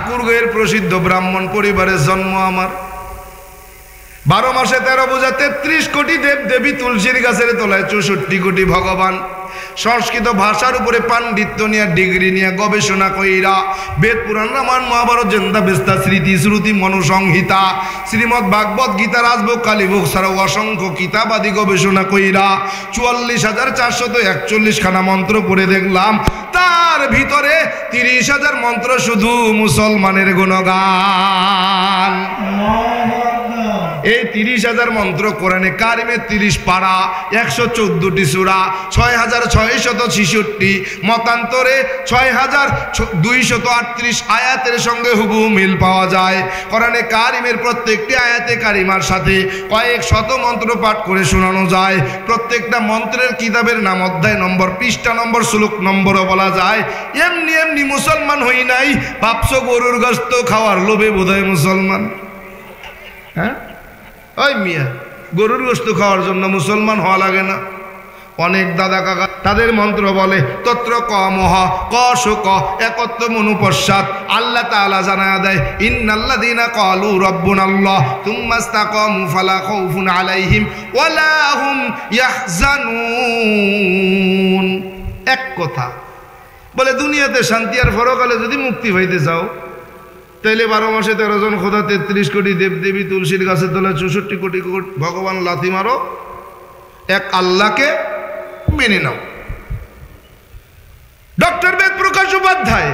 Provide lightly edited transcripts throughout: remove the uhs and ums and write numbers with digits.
ঠাকুরগাঁয়ের প্রসিদ্ধ ব্রাহ্মণ পরিবারের জন্ম আমার। 12 মাসে 13 বোঝা 33 কোটি দেব দেবী, তুলসীর গাছের তলায় 64 কোটি ভগবান। সংস্কৃত ভাষার উপরে পাণ্ডিত্য নিয়ে ডিগ্রি নিয়ে গবেষণা কইরা বেদ পুরাণ রামায়ণ মহাভারত জেন্দা বেস্তা স্মৃতি শ্রুতি মনুসংহিতা শ্রীমদ্ ভাগবত গীতা রাজভোগ কালীভোগ ছাড়াও অসংখ্য কিতাবাদি গবেষণা কইরা 44,441 খানা মন্ত্র পড়ে দেখলাম তার ভিতরে 30,000 মন্ত্র শুধু মুসলমানের গুণগান। এই 30,000 মন্ত্র কোরআনে কারিমে 30 পারা, 114টি সূরা, 6,666 মতান্তরে 6,238 আয়াতের সঙ্গে হুবহু মিল পাওয়া যায়। কোরআনে কারিমের প্রত্যেকটি আয়াতে কারিমার সাথে কয়েক শত মন্ত্র পাঠ করে শোনানো যায়। প্রত্যেকটা মন্ত্রের কিতাবের নাম, অধ্যায় নম্বর, পৃষ্ঠা নম্বর, শ্লোক নম্বরও বলা যায়। এমনি এমনি মুসলমান হই নাই, ভাবছো গরুর গোশত খাওয়ার লোভে বোধহয় মুসলমান? হ্যাঁ ওই মিয়া, গরুর গোশত খাওয়ার জন্য মুসলমান হওয়া লাগে না। অনেক দাদা কাকা তাদের মন্ত্র বলে তত্র ক মহ ক শোক একত্ব মনুপশ্চাৎ। আল্লাহ তাআলা জানায়া দেয় ইন্নাল্লাযীনা ক্বালু রাব্বুনাল্লাহ তুম্মা ইসতাকামু ফালা খাউফুন আলাইহিম ওয়ালা হুম ইয়াহজানুন। এক কথা বলে দুনিয়াতে শান্তি আর পরকালে যদি মুক্তি পাইতে চাও তাইলে 12 মাসে 13 জন খোদা, 33 কোটি দেবদেবী, তুলসীর গাছের তলায় 64 কোটি ভগবান লাথি মারো, এক আল্লাহকে মেনে নাও। ডক্টর বেদপ্রকাশ উপাধ্যায়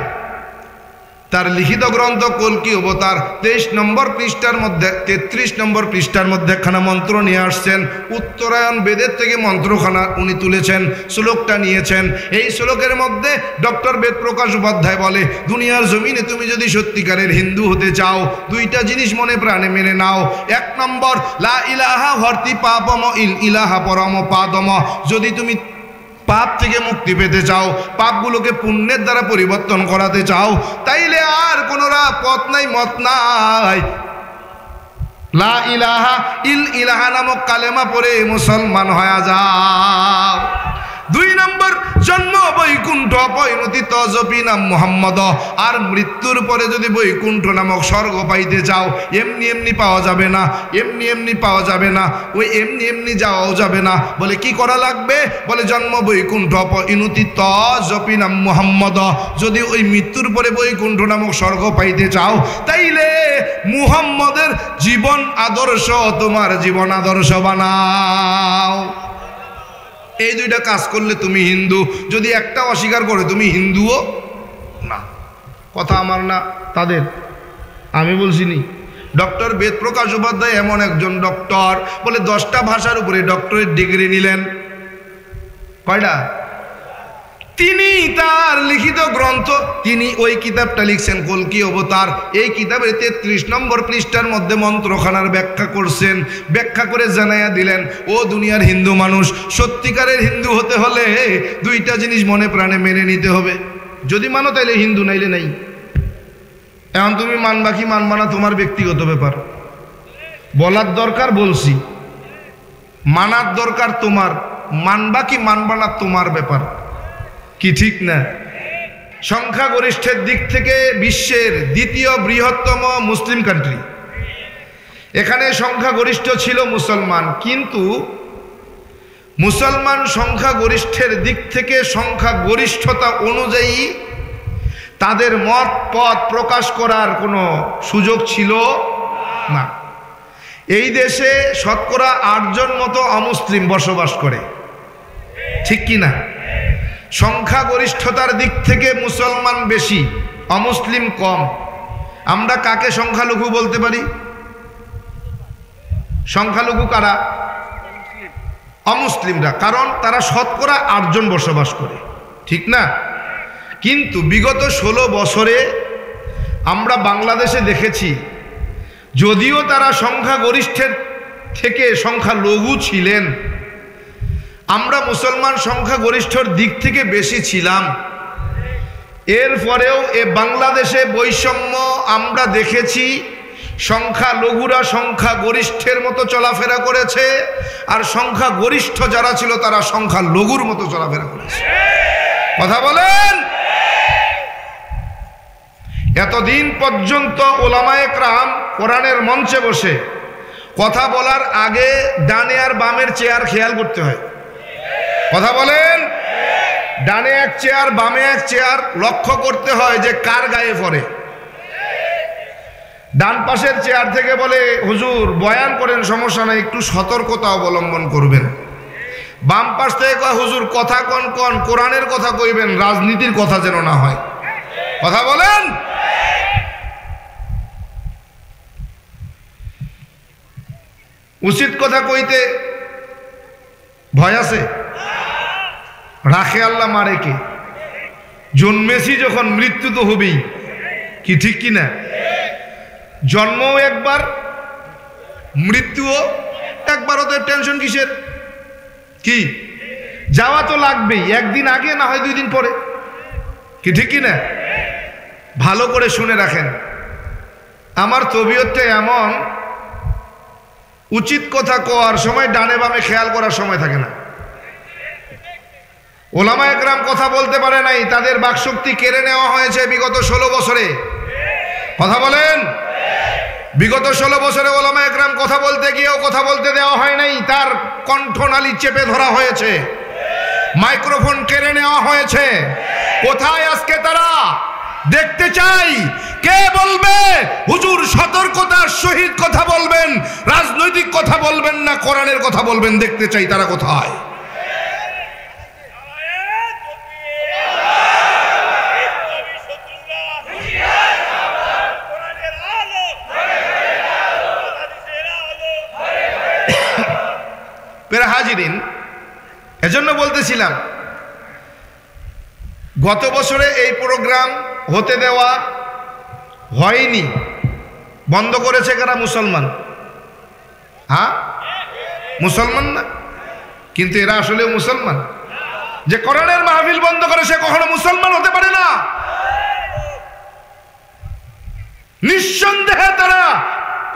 তার লিখিত গ্রন্থ কল্কি অবতার 23 নম্বর পৃষ্ঠার মধ্যে 33 নম্বর পৃষ্ঠার মধ্যে একখানা মন্ত্র নিয়ে আসছেন। উত্তরায়ণ বেদের থেকে মন্ত্রখানা উনি তুলেছেন, শ্লোকটা নিয়েছেন। এই শ্লোকের মধ্যে ডক্টর বেদপ্রকাশ উপাধ্যায় বলে দুনিয়ার জমিনে তুমি যদি সত্যিকারের হিন্দু হতে চাও 2টা জিনিস মনে প্রাণে মেনে নাও। 1 নম্বর লা ইলাহা হর্তি পাপম ইল ইলাহা পরম পাদম। যদি তুমি পাপ থেকে মুক্তি পেতে চাও, পাপগুলোকে পুণ্যের দ্বারা পরিবর্তন করাতে চাও, তাইলে আর কোনো পথ নাই, মত নাই। লা ইলাহা ইল ইলাহা নামক কালেমা পড়ে মুসলমান হয়ে যাও। 2 নম্বর জন্ম বৈকুণ্ঠ পরিণতি তজপি নাম মুহাম্মদ। আর মৃত্যুর পরে যদি বৈকুণ্ঠ নামক স্বর্গ পাইতে চাও এমনি এমনি পাওয়া যাবে না, এমনি এমনি পাওয়া যাবে না, ওই এমনি এমনি যাওয়াও যাবে না। বলে কি করা লাগবে? বলে জন্ম বৈকুণ্ঠ পরিণতি তজপি নাম মুহাম্মদ। যদি ওই মৃত্যুর পরে বৈকুণ্ঠ নামক স্বর্গ পাইতে চাও তাইলে মুহাম্মদের জীবন আদর্শ তোমার জীবন আদর্শ বানাও। এই 2টা কাজ করলে তুমি হিন্দু। যদি একটা অস্বীকার করে তুমি হিন্দুও না। কথা আমার না, তাদের, আমি বলছিনি। ডক্টর বেদপ্রকাশ উপাধ্যায় এমন একজন ডক্টর, বলে 10টা ভাষার উপরে ডক্টরেট ডিগ্রি নিলেন। কয়টা? তিনি তার লিখিত গ্রন্থ, তিনি ওই কিতাবটা লিখছেন কল্কি অবতার। এই কিতাবের 33 নম্বর পৃষ্ঠার মধ্যে মন্ত্রখানার ব্যাখ্যা করছেন। ব্যাখ্যা করে জানাইয়া দিলেন ও দুনিয়ার হিন্দু মানুষ, সত্যিকারের হিন্দু হতে হলে 2টা জিনিস মনে প্রাণে মেনে নিতে হবে। যদি মানো তাইলে হিন্দু, নাইলে নাই। এখন তুমি মানবা কি মানবা না তোমার ব্যক্তিগত ব্যাপার। বলার দরকার বলছি, মানার দরকার তোমার। মানবা কি মানবা না তোমার ব্যাপার। কি ঠিক না? সংখ্যাগরিষ্ঠের দিক থেকে বিশ্বের 2য় বৃহত্তম মুসলিম কান্ট্রি। এখানে সংখ্যাগরিষ্ঠ ছিল মুসলমান, কিন্তু মুসলমান সংখ্যাগরিষ্ঠের দিক থেকে সংখ্যাগরিষ্ঠতা অনুযায়ী তাদের মত পথ প্রকাশ করার কোনো সুযোগ ছিল না। এই দেশে শতকরা 8 জন মতো অমুসলিম বসবাস করে, ঠিক কি না? সংখ্যাগরিষ্ঠতার দিক থেকে মুসলমান বেশি, অমুসলিম কম। আমরা কাকে সংখ্যালঘু বলতে পারি? সংখ্যালঘু কারা? অমুসলিমরা, কারণ তারা শতকরা 8 জন বসবাস করে, ঠিক না? কিন্তু বিগত 16 বছরে আমরা বাংলাদেশে দেখেছি, যদিও তারা সংখ্যাগরিষ্ঠের থেকে সংখ্যালঘু ছিলেন, আমরা মুসলমান সংখ্যাগরিষ্ঠর দিক থেকে বেশি ছিলাম। এরপরেও এ বাংলাদেশে বৈষম্য আমরা দেখেছি। সংখ্যালঘুরা সংখ্যাগরিষ্ঠের মতো চলাফেরা করেছে, আর সংখ্যাগরিষ্ঠ যারা ছিল তারা সংখ্যালঘুর মতো চলাফেরা করেছে। কথা বলেন। এতদিন পর্যন্ত ওলামায়ে কেরাম কোরআনের মঞ্চে বসে কথা বলার আগে ডানে আর বামের চেয়ার খেয়াল করতে হয়। কথা বলেন, ডানে এক চেয়ার বামে এক চেয়ার লক্ষ্য করতে হয় যে কার গায়ে পড়ে। ডান পাশের চেয়ার থেকে বলে হুজুর বয়ান করেন, সমস্যা নাই, একটু সতর্কতা অবলম্বন করবেন। বাম পাশ থেকে কয় হুজুর কথা কন কন, কোরআনের কথা কইবেন, রাজনীতির কথা যেন না হয়। কথা বলেন। উচিত কথা কইতে ভয় আছে? রাখে আল্লাহ মারে কে? জন্মেছি যখন মৃত্যু তো হবেই, কি ঠিক কিনা? জন্মও একবার, মৃত্যুও একবার, ওদের টেনশন কিসের? কি যাওয়া তো লাগবেই, একদিন আগে না হয় 2 দিন পরে, কি ঠিক কিনা? ভালো করে শুনে রাখেন, আমার তবিয়তটা এমন, উচিত কথা কোয়ার সময় ডানে বামে খেয়াল করার সময় থাকে না। ওলামায়ে কেরাম কথা বলতে পারে নাই, তাদের বাকশক্তি কেড়ে নেওয়া হয়েছে বিগত 16 বছরে। কথা বলেন, বিগত 16 বছরে ওলামায়ে কেরাম কথা বলতে গিয়েও কথা বলতে দেওয়া হয় নাই, তার কণ্ঠনালী চেপে ধরা হয়েছে, মাইক্রোফোন কেড়ে নেওয়া হয়েছে। কোথায় আজকে তারা? দেখতে চাই কে বলবে হুজুর সতর্কতার সহিত কথা বলবেন, রাজনৈতিক কথা বলবেন না, কোরআনের কথা বলবেন। দেখতে চাই তারা কোথায়। প্রিয় হাজিরিন, এজন্য বলতেছিলাম গত বছরে এই প্রোগ্রাম হতে দেওয়া হয়নি, বন্ধ করেছে কারা? মুসলমান। হ্যাঁ, মুসলমান না, কিন্তু এরা আসলে মুসলমান। যে কোরআনের মাহফিল বন্ধ করে সে কখনো মুসলমান হতে পারে না। নিঃসন্দেহে তারা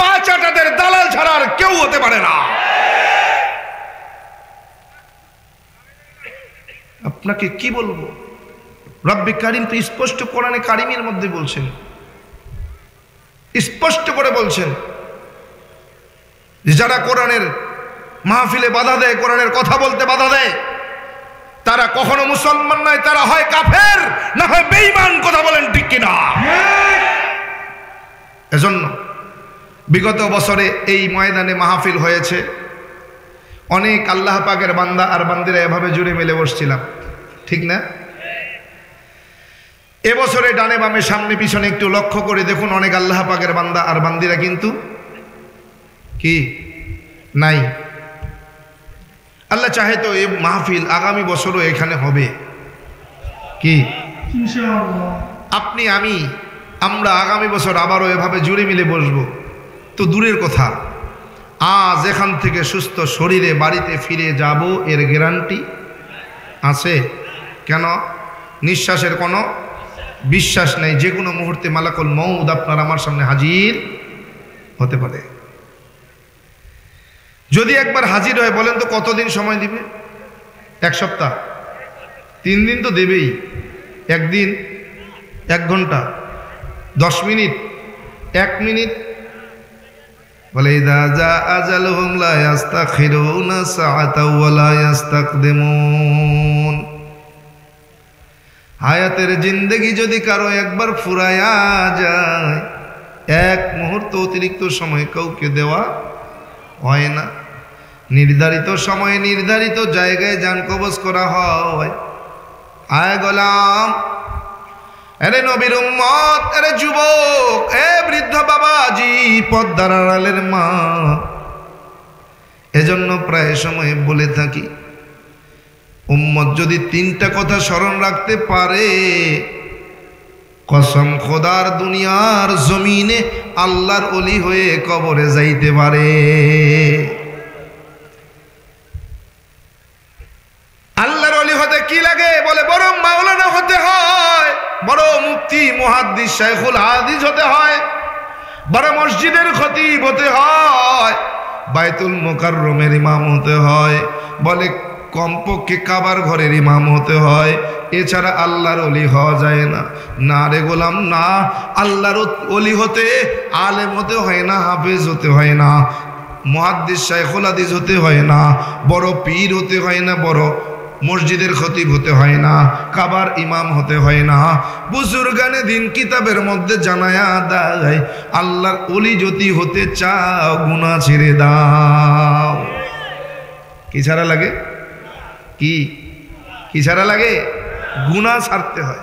5 আটাদের দালাল ছাড়া আর কেউ হতে পারে না। আপনাকে কি বলবো, রব্বে কারিম তো স্পষ্ট কোরআনে কারিমের মধ্যে বলছেন, স্পষ্ট করে বলছেন যে যারা কোরআনের মাহফিলে বাধা দেয়, কোরআনের কথা বলতে বাধা দেয়, তারা কখনো মুসলমান নয়, তারা হয় কাফের না হয় বেঈমান। কথা বলেন ঠিক কিনা? এজন্য বিগত বছরে এই ময়দানে মাহফিল হয়েছে, অনেক আল্লাহ পাকের বান্দা আর বান্দিরা এভাবে জুড়ে মিলে বসছিলাম, ঠিক না? এবছরে ডানে বামে সামনে পিছনে একটু লক্ষ্য করে দেখুন, অনেক আল্লাহ পাকের বান্দা আর বান্দিরা কিন্তু কি নাই। আল্লাহ চাহে তো এই মাহফিল আগামী বছরও এখানে হবে, কি ইনশাআল্লাহ। আপনি আমি আমরা আগামী বছর আবারও এভাবে জুড়ে মিলে বসবো তো দূরের কথা, আজ এখান থেকে সুস্থ শরীরে বাড়িতে ফিরে যাব এর গ্যারান্টি আছে? কেন? নিঃশ্বাসের কোনো বিশ্বাস নেই, যে কোনো মুহূর্তে মালাকুল মউত আপনার আমার সামনে হাজির হতে পারে। যদি একবার হাজির হয়, বলেন তো কতদিন সময় দিবে? 1 সপ্তাহ? 3 দিন তো দেবেই। 1 দিন, 1 ঘন্টা, 10 মিনিট, 1 মিনিট? বলে ইযা জা আজালুহুম লা ইস্তাখিরুনা সাআতাও ওয়া লা ইস্তাকদিমুন। হায়াতের জিন্দেগি যদি কারো একবার ফুরায়া যায়, 1 মুহূর্ত অতিরিক্ত সময় কাউকে দেওয়া হয় না। নির্ধারিত সময়ে নির্ধারিত জায়গায় জান কবজ করা হয়। আয় গোলাম, এরে নবীর উম্মত, এরে যুবক, এ বৃদ্ধ বাবাজি, পর্দার আড়ালের মা, এজন্য প্রায় সময় বলে থাকি, উম্মত যদি 3টা কথা স্মরণ রাখতে পারে, কসম খোদার দুনিয়ার জমিনে আল্লাহর ওলি হয়ে কবরে যাইতে পারে। আল্লাহর ওলি হতে কি লাগে? বলে বড় মাওলানা হতে হয়, বড় মুফতি মুহাদ্দিস শাইখুল হাদিস হতে হয়, বড় মসজিদের খতিব হতে হয়, বাইতুল মুকাররমের ইমাম হতে হয়, বলে কমপক্ষে কাবার ঘরের ইমাম হতে হয়। এছাড়া আল্লাহর ওলি হওয়া যায় না। না রে গোলাম না, আল্লাহর ওলি হতে আলেম হতে হয় না, হাফেজ হতে হয় না, মুহাদ্দিস শাইখুল হাদিস হতে হয় না, বড় পীর হতে হয় না, বড় মসজিদের খতিব হতে হয় না, কাবার ইমাম হতে হয় না। বুজুর্গানে দিন কিতাবের মধ্যে জানায়া দেয় আল্লাহর ওলি যদি হতে চাও গুনাহ ছেড়ে দাও। কি ছাড়া লাগে? কি ছাড়া লাগে? গুনাহ ছাড়তে হয়।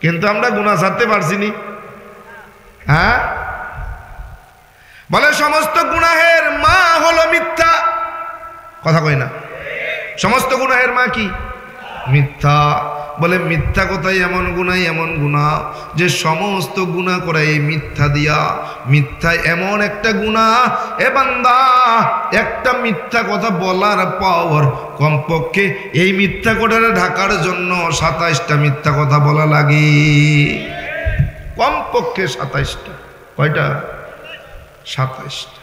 কিন্তু আমরা গুনাহ ছাড়তে পারছি নি। হ্যাঁ, বলে সমস্ত গুনাহের মা হলো মিথ্যা। কথা কই না? সমস্ত গুনাহের মা কি? মিথ্যা। বলে মিথ্যা কথাই এমন গুনাহ যে সমস্ত গুনাহ করে এই মিথ্যা দিয়া। মিথ্যা এমন একটা গুনাহ, এ বান্দা, একটা মিথ্যা কথা বলার পাওয়ার কমপক্ষে এই মিথ্যা কথাটা ঢাকার জন্য 27টা মিথ্যা কথা বলা লাগে, কমপক্ষে 27টা। কয়টা? 27টা।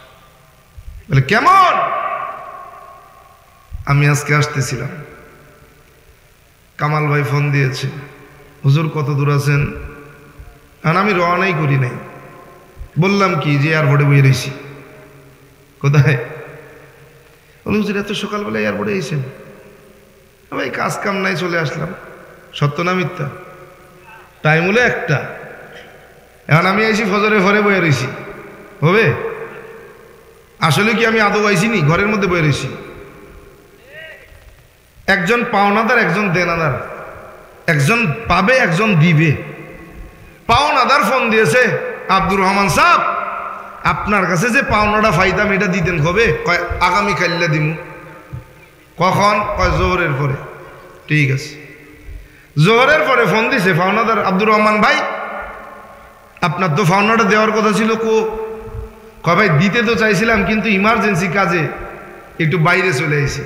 বলে কেমন? আমি আজকে আসতেছিলাম, কামাল ভাই ফোন দিয়েছে, হুজুর কত দূর আছেন? আর আমি রওনাই করি নাই। বললাম কি যে এয়ারপোর্টে বসে রয়েছি। কোথায়? বলে হুজুর এত সকালবেলা এয়ারপোর্টে এসেছেন? ভাই কাজ কাম নাই, চলে আসলাম। সত্য না মিথ্যা? টাইম হলো 1টা, এখন আমি আইছি ফজরে ঘরে বসে রয়েছি। হবে? আসলে কি আমি আদৌ আইছি নি? ঘরের মধ্যে বসে রয়েছি। একজন পাওনাদার, একজন দেনাদার, একজন পাবে, একজন দিবে। পাওনাদার ফোন দিয়েছে, আব্দুর রহমান সাহেব আপনার কাছে যে পাওনাটা ফাইতাম এটা দিতেন কবে? কয় আগামী কাল্লা দিমু। কখন? কয় জোহরের পরে। ঠিক আছে। জোহরের পরে ফোন দিছে পাওনাদার, আব্দুর রহমান ভাই আপনার তো পাওনাটা দেওয়ার কথা ছিল। কয় ভাই দিতে তো চাইছিলাম, কিন্তু ইমার্জেন্সি কাজে একটু বাইরে চলে এসেছি।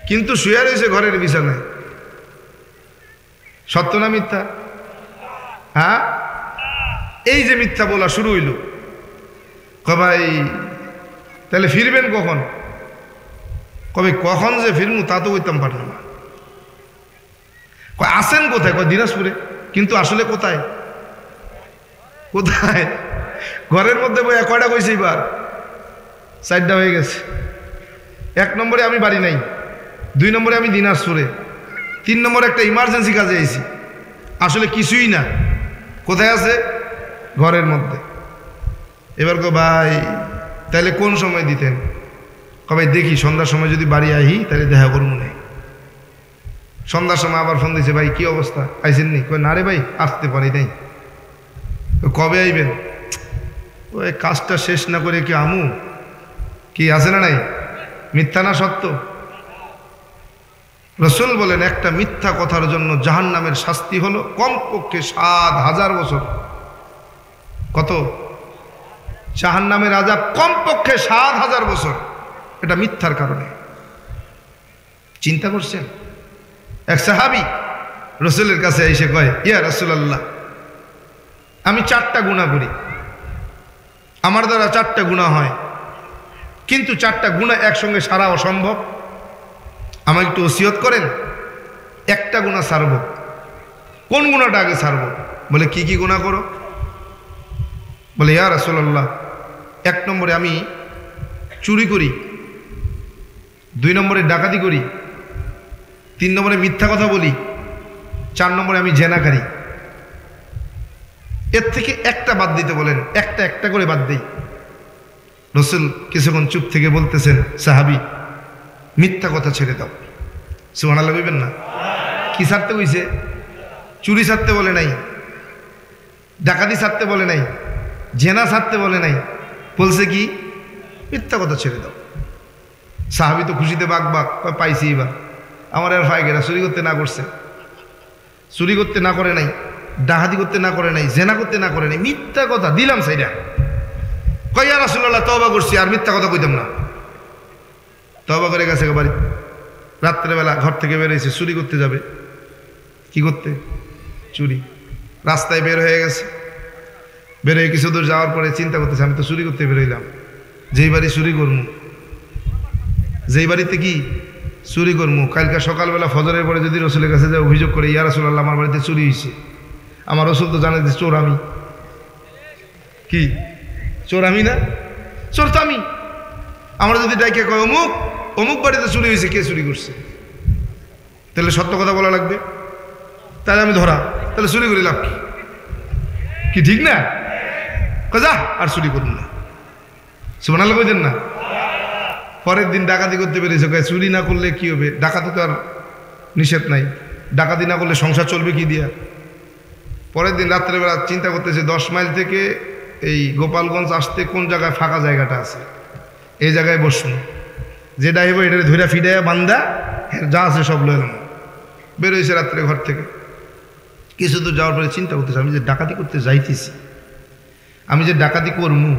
কিন্তু শুয়ে রয়েছে ঘরের বিছানায়। সত্য না মিথ্যা? হ্যাঁ, এই যে মিথ্যা বলা শুরু হইল। ভাই তাহলে ফিরবেন কখন? কবে কখন যে ফিরমু তা তো বলতাম পারলাম না। কয় আসেন কোথায়? কয় দিনাজপুরে। কিন্তু আসলে কোথায়? কোথায়? ঘরের মধ্যে বই কয়টা কইছে? এবার 4টা হয়ে গেছে। 1 নম্বরে আমি বাড়ি নাই, 2 নম্বরে আমি দিনাজপুরে, 3 নম্বরে একটা ইমার্জেন্সি কাজে আইছি। আসলে কিছুই না। কোথায় আছে? ঘরের মধ্যে। এবার কো ভাই তাহলে কোন সময় দিতেন? কবে দেখি সন্ধ্যার সময় যদি বাড়ি আহি তাহলে দেখা করবো না। সন্ধ্যার সময় আবার ফোন দিয়েছে, ভাই কি অবস্থা, আইসেন নি? কই না রে ভাই আসতে পারি নাই। কবে আইবেন? ওই কাজটা শেষ না করে কি আমু? কি আছে না নাই? মিথ্যা না সত্য? রাসূল বলেন একটা মিথ্যা কথার জন্য জাহান্নামের শাস্তি হলো কমপক্ষে 7000 বছর। কত? জাহান্নামের আযাব কমপক্ষে 7000 বছর। এটা মিথ্যার কারণে। চিন্তা করছেন? এক সাহাবী রাসূলের কাছে এসে কয়, ইয়া রাসূলুল্লাহ আমি 4টা গুনাহ করি, আমার দ্বারা 4টা গুনাহ হয়, কিন্তু 4টা গুনাহ একসঙ্গে সারা অসম্ভব। আমাকে একটু ওসিয়ত করেন, একটা গুনাহ ছাড়ব। কোন গুনাহটা আগে ছাড়ব? বলে কি কি গুনাহ করো? বলে ইয়া রাসূলুল্লাহ 1 নম্বরে আমি চুরি করি, 2 নম্বরে ডাকাতি করি, 3 নম্বরে মিথ্যা কথা বলি, 4 নম্বরে আমি জেনাকারী। এর থেকে একটা বাদ দিতে বলেন। একটা করে বাদ দেই। রাসূল কিছুক্ষণ চুপ থেকে বলতেছেন, সাহাবী মিথ্যা কথা ছেড়ে দাও। সুবহানাল্লাহ বলবেন না? কি ছাড়তে কইছে? চুরি ছাড়তে বলে নাই, ডাকাতি ছাড়তে বলে নাই, জেনা ছাড়তে বলে নাই, বলছে কি? মিথ্যা কথা ছেড়ে দাও। সাহাবী তো খুশিতে বাক পাইছি, এবার আমার আর ফায় গেরা। চুরি করতে না করছে, চুরি করতে না করে নাই, ডাকাতি করতে না করে নাই, জেনা করতে না করে নাই, মিথ্যা কথা দিলাম সাইডা। কয় ইয়া রাসূলুল্লাহ তওবা করছি, আর মিথ্যা কথা কইতাম না। তওবা করে গেছে বাড়ি। রাত্রেবেলা ঘর থেকে বেরিয়েছে, চুরি করতে যাবে। কি করতে? চুরি। রাস্তায় বের হয়ে গেছে। বের হয়ে কিছু দূর যাওয়ার পরে চিন্তা করতেছে, আমি তো চুরি করতে বেরোইলাম, যেই বাড়ি চুরি করবো, যেই বাড়িতে কি চুরি করবো। কালকে সকালবেলা ফজরের পরে যদি রসুলের কাছে যায় অভিযোগ করে, ইয়া রাসূলুল্লাহ আমার বাড়িতে চুরি হয়েছে, আমার রসুল তো জানে যে চোর আমি। কি চোর আমি না? চোর তো আমি। আমরা যদি ডাইকে কয় অমুক অমুক বাড়িতে চুরি হয়েছে, কে চুরি করছে, তাহলে সত্য কথা বলা লাগবে। তাহলে আমি ধরা, তাহলে চুরি করে লাভ কি? কি ঠিক না? যা আর চুরি করুন না, সুবহানাল্লাহ কইতেন না? পরের দিন ডাকাতি করতে পেরেছে, চুরি না করলে কি হবে? ডাকাতি তো আর নিষেধ নাই, ডাকাতি না করলে সংসার চলবে কি দিয়া? পরের দিন রাত্রেবেলা চিন্তা করতেছে 10 মাইল থেকে এই গোপালগঞ্জ আসতে কোন জায়গায় ফাঁকা জায়গাটা আছে, এই জায়গায় বসুন, যেটা হইব এটা ধৈরা ফিডাইয়া বান্দা যা আছে সব লয়ে নেব। বেরোয়েছে রাত্রে ঘর থেকে, কিছু দূর যাওয়ার পরে চিন্তা করতেছে, আমি যে ডাকাতি করতে যাইতেছি, আমি যে ডাকাতি করবো,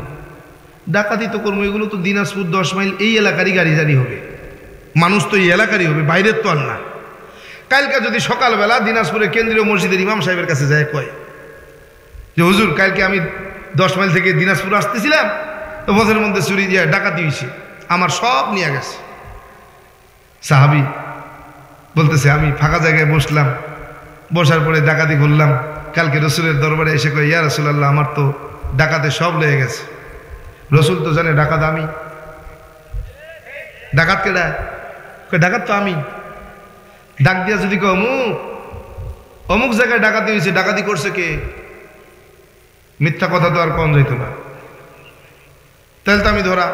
ডাকাতি তো করবো, এগুলো তো দিনাজপুর 10 মাইল এই এলাকারই গাড়ি জারি হবে, মানুষ তো এই এলাকারই হবে, বাইরের তো আর না। কালকে যদি সকালবেলা দিনাজপুরের কেন্দ্রীয় মসজিদের ইমাম সাহেবের কাছে যায়, কয় যে হুজুর কালকে আমি 10 মাইল থেকে দিনাজপুর আসতেছিলাম, তো পথের মধ্যে চুরি দিয়ে ডাকাতি হয়েছে, আমার সব নিয়ে গেছে। সাহাবী বলতেছে আমি ফাঁকা জায়গায় বসলাম, বসার পরে ডাকাতি করলাম, কালকে রসুলের দরবারে এসে কয় ইয়া রাসূলুল্লাহ আমার তো ডাকাতে সব লেগে গেছে। রসুল তো জানে ডাকাত আমি। ডাকাত কেডা? ডাকাত তো আমি। ডাক দিয়া যদি কয় অমুক অমুক জায়গায় ডাকাতি হয়েছে, ডাকাতি করছে কে? মিথ্যা কথা তো আর কম যাইত না। তাহলে তো আমি ধরা,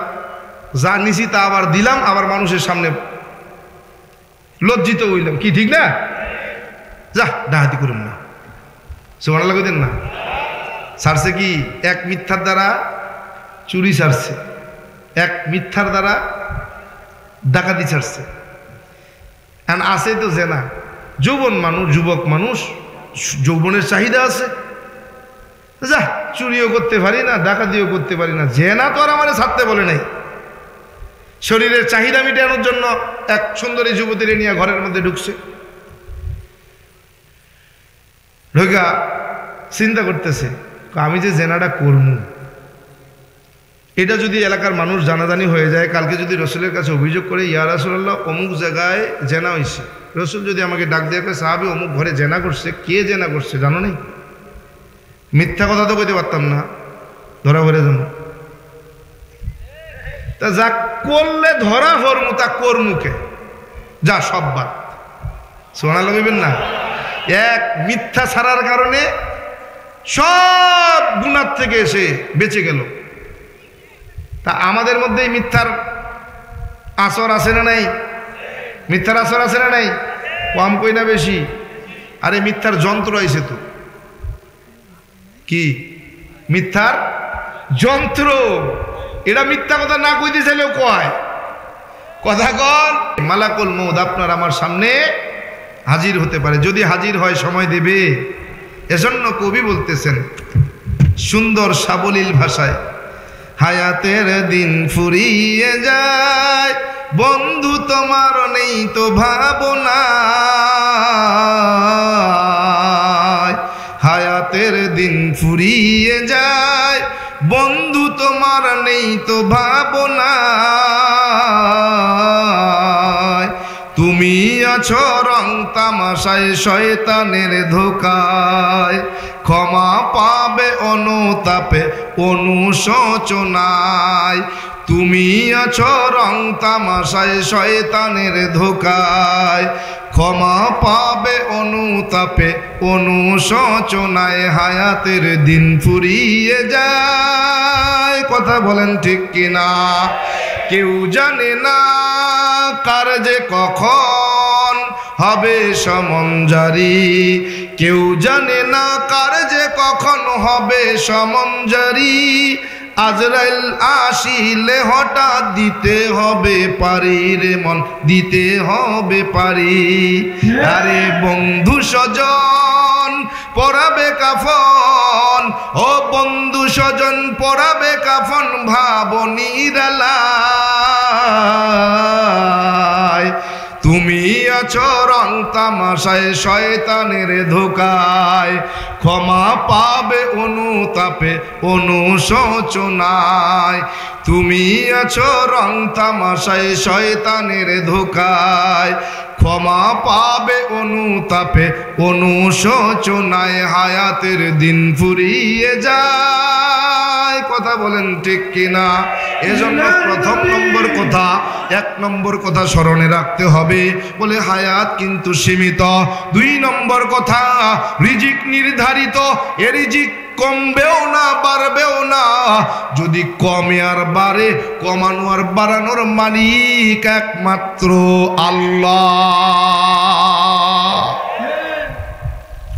যা নিছি তা আবার দিলাম, আবার মানুষের সামনে লজ্জিত হইলাম, কি ঠিক না? যা ডাকাতি করুন না, সুবহানাল্লাহ কইতেন না? ছাড়ছে কি? এক মিথ্যার দ্বারা চুরি ছাড়ছে, এক মিথ্যার দ্বারা ডাকাতি ছাড়ছে। এখন আছে তো জেনা, যৌবন মানুষ, যুবক মানুষ, যৌবনের চাহিদা আছে, যা চুরিও করতে পারি না, ডাকাতিও করতে পারি না, জেনা তো আর আমার ছাড়তে বলে নাই। শরীরের চাহিদা মেটানোর জন্য এক সুন্দরী যুবতীরে নিয়ে ঘরের মধ্যে ঢুকছে, ঢোকা চিন্তা করতেছে আমি যে জেনাটা করবো, এটা যদি এলাকার মানুষ জানাজানি হয়ে যায়, কালকে যদি রসুলের কাছে অভিযোগ করে ইয়া রাসূলুল্লাহ অমুক জায়গায় জেনা হয়েছে, রসুল যদি আমাকে ডাক দিয়ে কয় সাহাবী অমুক ঘরে জেনা করছে, কে জেনা করছে জানো নেই? মিথ্যা কথা তো কইতে পারতাম না, ধরা পড়ে যাবো। তা যা করলে ধরা পড়মু তা করমুকে, যা সব বাদ। সুবহানাল্লাহ কইবেন না? এক মিথ্যা ছাড়ার কারণে সব গুনাহ থেকে এসে বেঁচে গেল। তা আমাদের মধ্যে মিথ্যার আসর আছে না নাই? মিথ্যার আসর আছে না নাই? কম কই না বেশি? আরে মিথ্যার যন্ত্র আইছে তো। কি মিথ্যার যন্ত্র? এটা মিথ্যা কথা না কইতে চাইলেও কয়। কথা কন, মালাকুল মউত আপনার আমার সামনে হাজির হতে পারে, যদি হাজির হয় সময় দেবে। এজন্য কবি বলতেছেন সুন্দর সাবলীল ভাষায়, হায়াতের দিন ফুরিয়ে যায় বন্ধু তোমার নেই তো ভাবনা, হায়াতের দিন ফুরিয়ে যায় বন্ধু তোমার নেই তো ভাবনা, তুমি আছো রং তামাশায় শয়তানের ধোকায়, ক্ষমা পাবে অনুতাপে অনুশোচনায়, তুমি আছো রং তামাশায় শয়তানের ধোকায়, ক্ষমা পাবে অনুতাপে অনুশোচনায়, হায়াতের দিন ফুরিয়ে যায়। কথা বলেন ঠিক কিনা? কেউ জানে না কার যে কখন হবে সমঞ্জারি, কেউ জানে না কার যে কখন হবে সমঞ্জারি, আজরাইল আসিলে হঠাৎ দিতে হবে পারি রে মন, দিতে হবে পারি। আরে বন্ধু স্বজন পরাবে কাফন, ও বন্ধু স্বজন পরাবে কাফন, ভাবনি রালায়, তুমি আছো রং তামাশায় শয়তানের ধোকায়, ক্ষমা পাবে অনুতাপে অনুশোচনায়। তুমি আছো রং তামাশায় শয়তানের ধোকায়, ক্ষমা পাবে অনুতাপে অনুশোচনায়। হায়াতের দিন ফুরিয়ে যায়। কথা বলেন ঠিক কিনা? এজন্য প্রথম নম্বর কথা, এক নম্বর কথা স্মরণে রাখতে হবে, বলে হায়াত কিন্তু সীমিত। দুই নম্বর কথা, রিজিক নির্ধারিত, এ রিজিক কমবেও না বাড়বেও না। যদি কমে আর বাড়ে, কমানো আর বাড়ানোর মালিক একমাত্র আল্লাহ।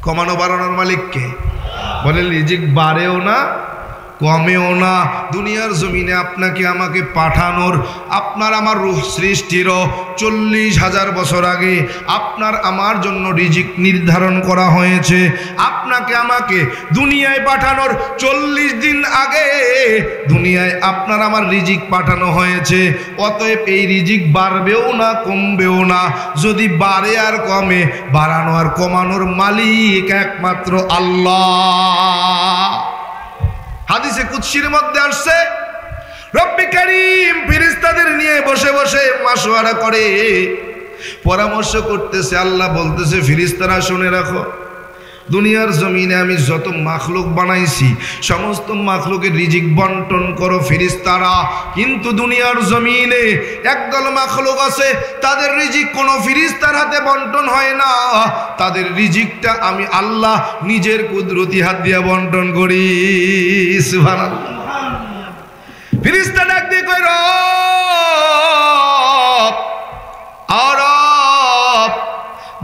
কমানো বাড়ানোর মালিক কে? বলে রিজিক বাড়েও না কমেও না। দুনিয়ার জমিনে আপনাকে আমাকে পাঠানোর, আপনার আমার রূহ সৃষ্টির 40,000 বছর আগে আপনার আমার জন্য রিজিক নির্ধারণ করা হয়েছে। আপনাকে আমাকে দুনিয়ায় পাঠানোর 40 দিন আগে দুনিয়ায় আপনার আমার রিজিক পাঠানো হয়েছে। অতএব এই রিজিক বাড়বেও না কমবেও না। যদি বাড়ে আর কমে, বাড়ানো আর কমানোর মালিক একমাত্র আল্লাহ। হাদিসে কুদসির মধ্যে আসছে, রব্বি কারীম ফেরেশতাদের নিয়ে বসে বসে মাশওয়ারা করে, পরামর্শ করতেছে। আল্লাহ বলতেছে, ফেরেশতারা শুনে রাখো, দুনিয়ার জমিনে আমি যত মাখলুক বানাইছি সমস্ত মাখলুকের রিজিক বন্টন করো ফেরেশতারা। কিন্তু দুনিয়ার জমিনে একদল মাখলুক আছে, তাদের রিজিক কোনো ফেরেশতার হাতে বন্টন হয় না। তাদের রিজিকটা আমি আল্লাহ নিজের কুদরতি হাত দিয়ে বন্টন করি। সুবহানাল্লাহ। ফেরেশতা ডাক দিয়ে কয়, রব,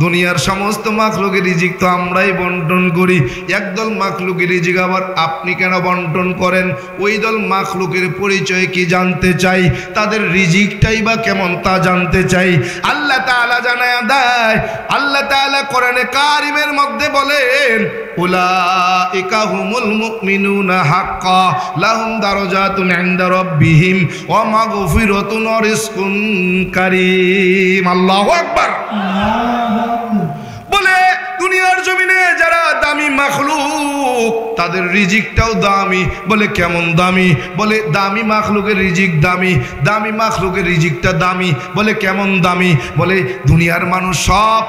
দুনিয়ার সমস্ত মাখলুকের রিজিক তো আমরাই বন্টন করি, একদল মাখলুকের রিজিক আবার আপনি কেন বন্টন করেন? ওই দল মাখলুকের পরিচয় কি জানতে চাই, তাদের রিজিকটাই বা কেমন তা জানতে চাই। আল্লাহ তাআলা জানায়া দেয়। আল্লাহ তাআলা কোরআনে কারিমের মধ্যে বলেন, উলাইকা হুমুল মুমিনুনা হাক্কা লাহুম দারাজাতুন ইনদা রাব্বিহিম ওয়া মাগফিরাতুন ওয়া রিজকুন কারীম। আল্লাহু আকবার। বলে দুনিয়ার জমিনে যারা দামি মাখলুক, তাদের রিজিকটাও দামি। বলে কেমন দামি? বলে দামি মাখলুকের রিজিক দামি, দামি মাখলুকের রিজিকটা দামি। বলে কেমন দামি? বলে দুনিয়ার মানুষ সব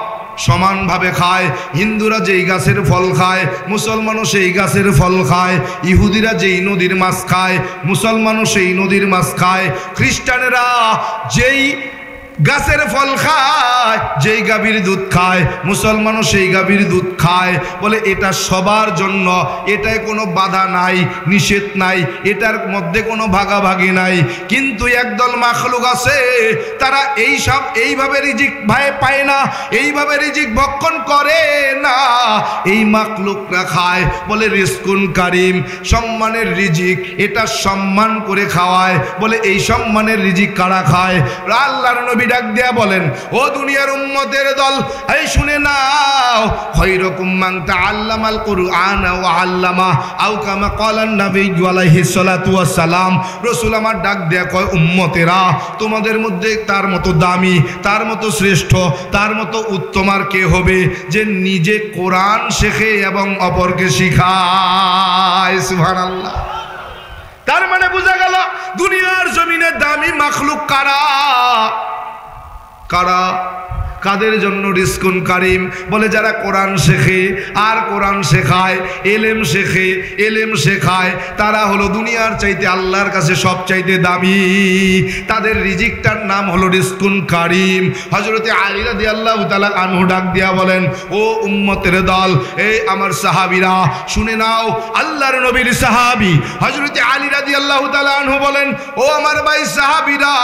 সমানভাবে খায়। হিন্দুরা যেই গাছের ফল খায়, মুসলমানও সেই গাছের ফল খায়। ইহুদিরা যেই নদীর মাছ খায়, মুসলমানও সেই নদীর মাছ খায়। খ্রিস্টানেরা যেই গাছের ফল খায়, যেই গাভীর দুধ খায়, মুসলমানও সেই গাভীর দুধ খায়। বলে এটা সবার জন্য, এটায় কোনো বাধা নাই, নিষেধ নাই, এটার মধ্যে কোনো ভাগাভাগি নাই। কিন্তু একদল মাখলুক আছে, তারা এইভাবে রিজিক পায় না, এইভাবে রিজিক ভক্ষণ করে না। এই মাখলুকরা খায়, বলে রিজকুন কারীম, সম্মানের রিজিক, এটা সম্মান করে খাওয়ায়। বলে এই সম্মানের রিজিক কারা খায়? আল্লাহর নবী ডাক দেয়া বলেন, ও দুনিয়ার উম্মতের দল, এই শুনে নাও, খায়রুকুম মান তাআল্লামাল কুরআনা ওয়া আল্লামা আও কামা ক্বালান নবী আলাইহিস সালাতু ওয়াস সালাম। রাসূল আমার ডাক দেয়া কয়, উম্মতেরা, তোমাদের মধ্যে তার মতো দামি, তার মতো শ্রেষ্ঠ, তার মতো উত্তম আর কে হবে, যে নিজে কোরআন শেখে এবং অপরকে শিখায়। সুবহানাল্লাহ। তার মানে বোঝা গেল দুনিয়ার জমিনে দামি মাখলুক কারা? কারা? কাদের জন্য রিজকুন কারীম? বলে যারা কোরআন শেখে আর কোরআন শেখায়, এলেম শেখে, এলেম শেখায়, তারা হলো দুনিয়ার চাইতে আল্লাহর কাছে সব চাইতে দামি। তাদের রিজিকটার নাম হলো রিজকুন কারীম। হযরতে আলী রাদিয়াল্লাহু তাআলা আনহু ডাক দিয়া বলেন, ও উম্মতের দল, এই আমার সাহাবীরা শুনে নাও। আল্লাহর নবীর সাহাবী হযরতে আলী রাদিয়াল্লাহু তাআলা আনহু বলেন, ও আমার ভাই সাহাবীরা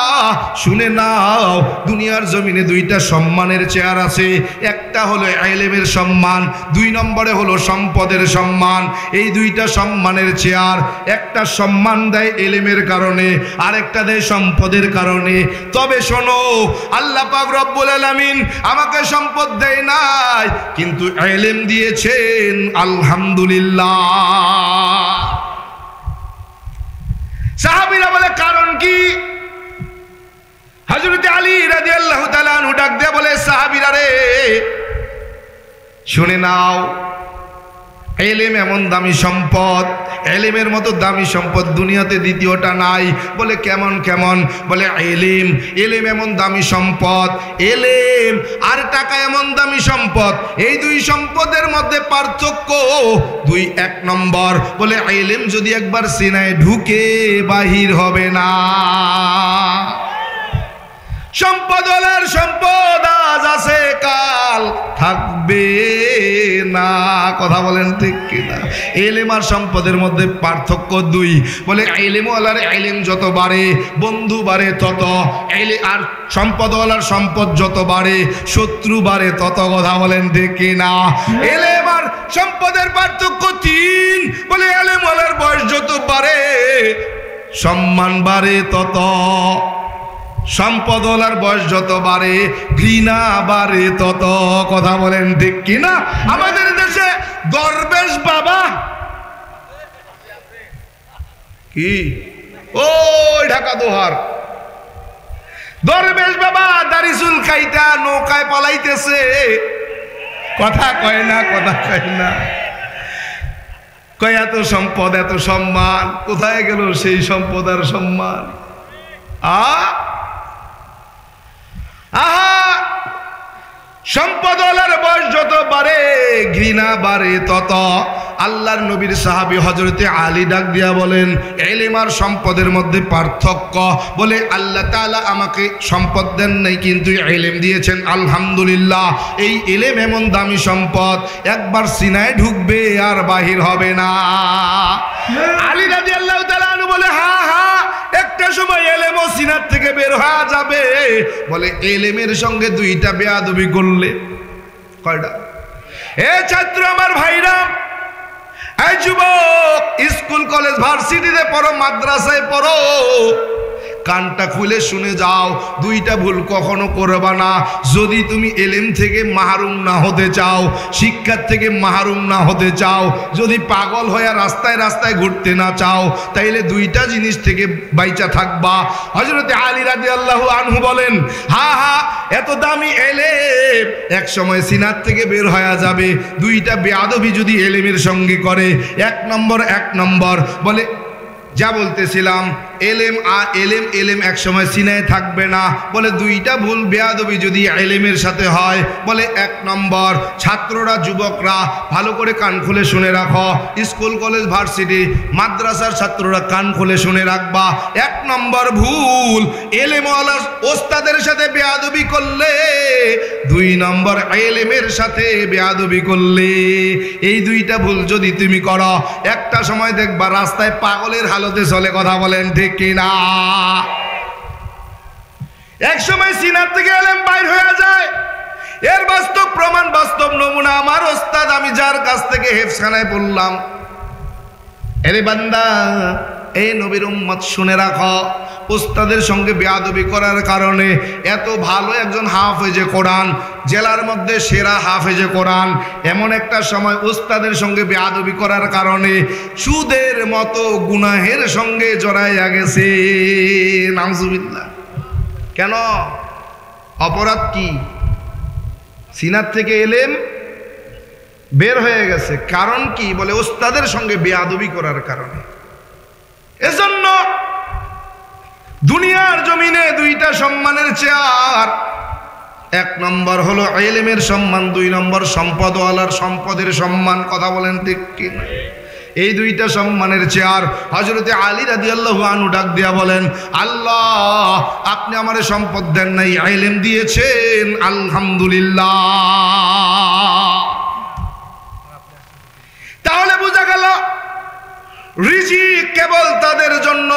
শুনে নাও, দুনিয়ার জমিনে দুইটা সম্মান চেয়ার আছে। একটা হলো ইলমের সম্মান, দুই নম্বরে হলো সম্পদের সম্মান। এই দুইটা সম্মানের চেয়ার, একটা সম্মান দেয় ইলমের কারণে, আরেকটা দেয় সম্পদের কারণে। তবে শোনো, আল্লাহ পাক রব্বুল আলামিন আমাকে সম্পদ দেয় নাই, কিন্তু ইলম দিয়েছেন, আলহামদুলিল্লাহ। সাহাবীরা বলে কারণ কি? হযরত আলী রাদিয়াল্লাহু তাআলা আনহু ডাক দিয়ে বলে, সাহাবীরা রে শুনে নাও, এলেম এমন দামি সম্পদ, এলেমের মতো দামি সম্পদ দুনিয়াতে দ্বিতীয়টা নাই। বলে কেমন কেমন? বলে এলেম, এলেম এমন দামি সম্পদ, এলেম আর টাকা এমন দামি সম্পদ, এই দুই সম্পদের মধ্যে পার্থক্য দুই। এক নম্বর, বলে এলেম যদি একবার সিনায় ঢুকে বাহির হবে না। সম্পদ হলার সম্পদ আজ আছে কাল থাকবে না। কথা বলেন ঠিক কিনা? এলেম আর সম্পদের মধ্যে পার্থক্য দুই। বলে এলেম ওয়ালার এলেম যত বাড়ে বন্ধু বাড়ে তত, আর সম্পদ ওয়ালার সম্পদ যত বাড়ে শত্রু বাড়ে তত। কথা বলেন ঠিক কিনা? এলেম আর সম্পদের পার্থক্য তিন। বলে এলেম ওয়ালার বয়স যত বাড়ে সম্মান বাড়ে তত, সম্পদওয়ালার বয়স যত বাড়ে ঘৃণা বাড়ে তত। কথা বলেন ঠিক কিনা? আমাদের দেশে দরবেশ বাবা কি ওই ঢাকা দোহার দরবেশ বাবা দাড়ি-চুল কাইটা নৌকায় পালাইতেছে, কথা কয় না, কথা কয় না। কয় এত সম্পদ এত সম্মান, কোথায় গেল সেই সম্পদ আর সম্মান? আহা, সম্পদওয়ালার বয়স যত বাড়ে ঘৃণা বাড়ে তত। আল্লাহর নবীর সাহাবী হযরতে আলী ডাক দিয়া বলেন, ইলম আর সম্পদের মধ্যে পার্থক্য। বলে আল্লাহ তাআলা আমাকে সম্পদ দেন নাই কিন্তু ইলম দিয়েছেন, আলহামদুলিল্লাহ। এই ইলম এমন দামি সম্পদ, একবার সিনায় ঢুকবে আর বাহির হবে না। আলী রাদিয়াল্লাহু তাআলা আনহু বলে, হ্যাঁ হ্যাঁ, একটা সময় এলেমও সিনার থেকে বের হয়ে যাবে। বলে এলেমের সঙ্গে দুইটা বেয়াদবি করলে কয়টা? এ ছাত্র আমার ভাইরা, এই যুবক, স্কুল কলেজ ভার্সিটিতে পড়ো, মাদ্রাসায় পড়ো, কানটা খুলে শুনে যাও, দুইটা ভুল কখনো করবা না। যদি তুমি এলেম থেকে মাহরুম না হতে চাও, শিক্ষার থেকে মাহরুম না হতে চাও, যদি পাগল হয়ে রাস্তায় রাস্তায় ঘুরতে না চাও, তাইলে দুইটা জিনিস থেকে বাইচা থাকবা। হযরতে আলী রাদিয়াল্লাহু আনহু বলেন, হ্যাঁ হ্যাঁ, এত দামি এলেম এক সময় সিনার থেকে বের হয়ে যাবে। দুইটা বেয়াদবি যদি এলেমের সঙ্গে করে, এক নম্বর বলে যা বলতেছিলাম, এলেম এলেম এক সময় সিনায় থাকবে না। বলে দুইটা ভুল বেয়াদবি যদি এলেমের সাথে হয়, বলে এক নম্বর, ছাত্ররা যুবকরা ভালো করে কান খুলে শুনে রাখো, স্কুল কলেজ ভার্সিটি মাদ্রাসার ছাত্ররা কান খুলে শুনে রাখবা। এক নম্বর ভুল, এলেমওয়ালা ওস্তাদের সাথে বেয়াদবি করলে, দুই নম্বর এলেমের সাথে বেয়াদবি করলে। এই দুইটা ভুল যদি তুমি করো, একটা সময় দেখবা রাস্তায় পাগলের হালতে চলে। কথা বলেন ঠিক কিনা? এক সময় সিনার থেকে এলেম বাইর হয়ে যায়। এর বাস্তব প্রমাণ, বাস্তব নমুনা আমার ওস্তাদ, আমি যার কাছ থেকে হেফখানায় পড়লাম। এরে বান্দা, এই নবীর উম্মত শুনে রাখো, ওস্তাদের সঙ্গে বেয়াদবি করার কারণে এত ভালো একজন হাফেজে কোরআন, জেলার মধ্যে সেরা হাফেজে কোরআন, এমন একটা সময় ওস্তাদের সঙ্গে বেয়াদবি করার কারণে সুদের মতো গুনাহের সঙ্গে জড়াইয়া গেছে। নাউজুবিল্লাহ। কেন? অপরাধ কি? সিনার থেকে এলেম বের হয়ে গেছে। কারণ কি? বলে ওস্তাদের সঙ্গে বেয়াদবি করার কারণে। এজন্য দুনিয়ার জমিনে দুইটা সম্মানের চেয়ার। এক নম্বর হলো ইলমের সম্মান, দুই নম্বর সম্পদওয়ালার সম্পদের সম্মান। কথা বলেন ঠিক কিনা? এই দুইটা সম্মানের চেয়ার। হযরতে আলী রাদিয়াল্লাহু আনহু ডাক দিয়া বলেন, আল্লাহ আপনি আমারে সম্পদ দেন নাই, ইলম দিয়েছেন, আলহামদুলিল্লাহ। তাহলে বোঝা গেল রিজিক কেবল তাদের জন্য,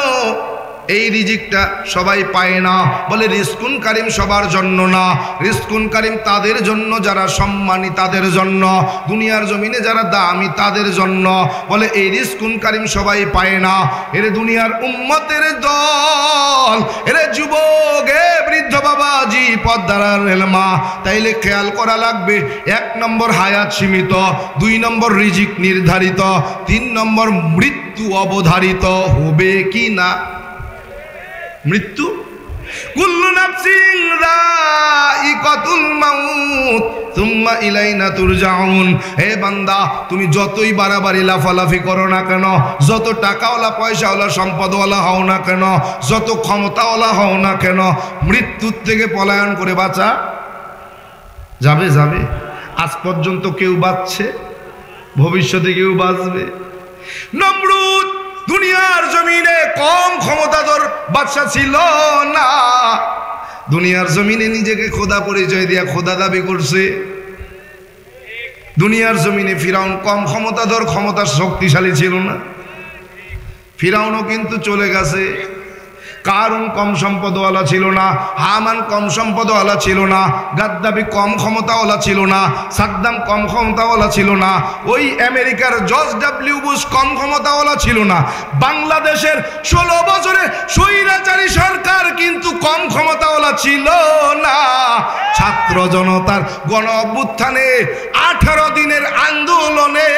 এই রিজিকটা সবাই পায় না। বলে রিজকুন কারিম সবার জন্য না, রিজকুন কারিম তাদের জন্য যারা সম্মানী, তাদের জন্য, দুনিয়ার জমিনে যারা দামি তাদের জন্য। বলে এই রিজকুন কারিম সবাই পায় না। এর দুনিয়ার উম্মতের দল, এর যুবক, এ বৃদ্ধ বাবাজি, পদ্মার রেলমা, তাইলে খেয়াল করা লাগবে, এক নম্বর হায়াত সীমিত, দুই নম্বর রিজিক নির্ধারিত, তিন নম্বর মৃত্যু অবধারিত। হবে কি না? মৃত্যু কুল্লু নাফসিন যায়িকাতুল মাউত সুম্মা ইলাইনা তুরজাউন। হে বান্দা, তুমি যতই বাড়াবাড়ি লাফালাফি করো না কেন, যত টাকাওয়ালা পয়সাওয়ালা সম্পদওয়ালা হও না কেন, যত ক্ষমতাওয়ালা হও না কেন, মৃত্যুর থেকে পলায়ন করে বাঁচা যাবে? যাবে? আজ পর্যন্ত কেউ বাঁচছে? ভবিষ্যতে কেউ বাঁচবে? নমরুদ দুনিয়ার জমিনে কম ক্ষমতাধর বাদশা ছিল না। দুনিয়ার জমিনে নিজেকে খোদা পরিচয় দিয়া খোদা দাবি করছে। দুনিয়ার জমিনে ফিরাউন কম ক্ষমতাধর, ক্ষমতার শক্তিশালী ছিল না। ফিরাউনও কিন্তু চলে গেছে। কারুন কম সম্পদওয়ালা ছিল না, হামান কম সম্পদওয়ালা ছিল না, গাদ্দাফি কম ক্ষমতাওয়ালা ছিল না, সাদ্দাম কম ক্ষমতাওয়ালা ছিল না, ওই আমেরিকার জর্জ ডব্লিউ বুশ কম ক্ষমতাওয়ালা ছিল না। বাংলাদেশের 16 বছরের স্বৈরাচারী সরকার কিন্তু কম ক্ষমতাওয়ালা ছিল না। ছাত্র জনতার গণ অভ্যুত্থানে 18 দিনের আন্দোলনে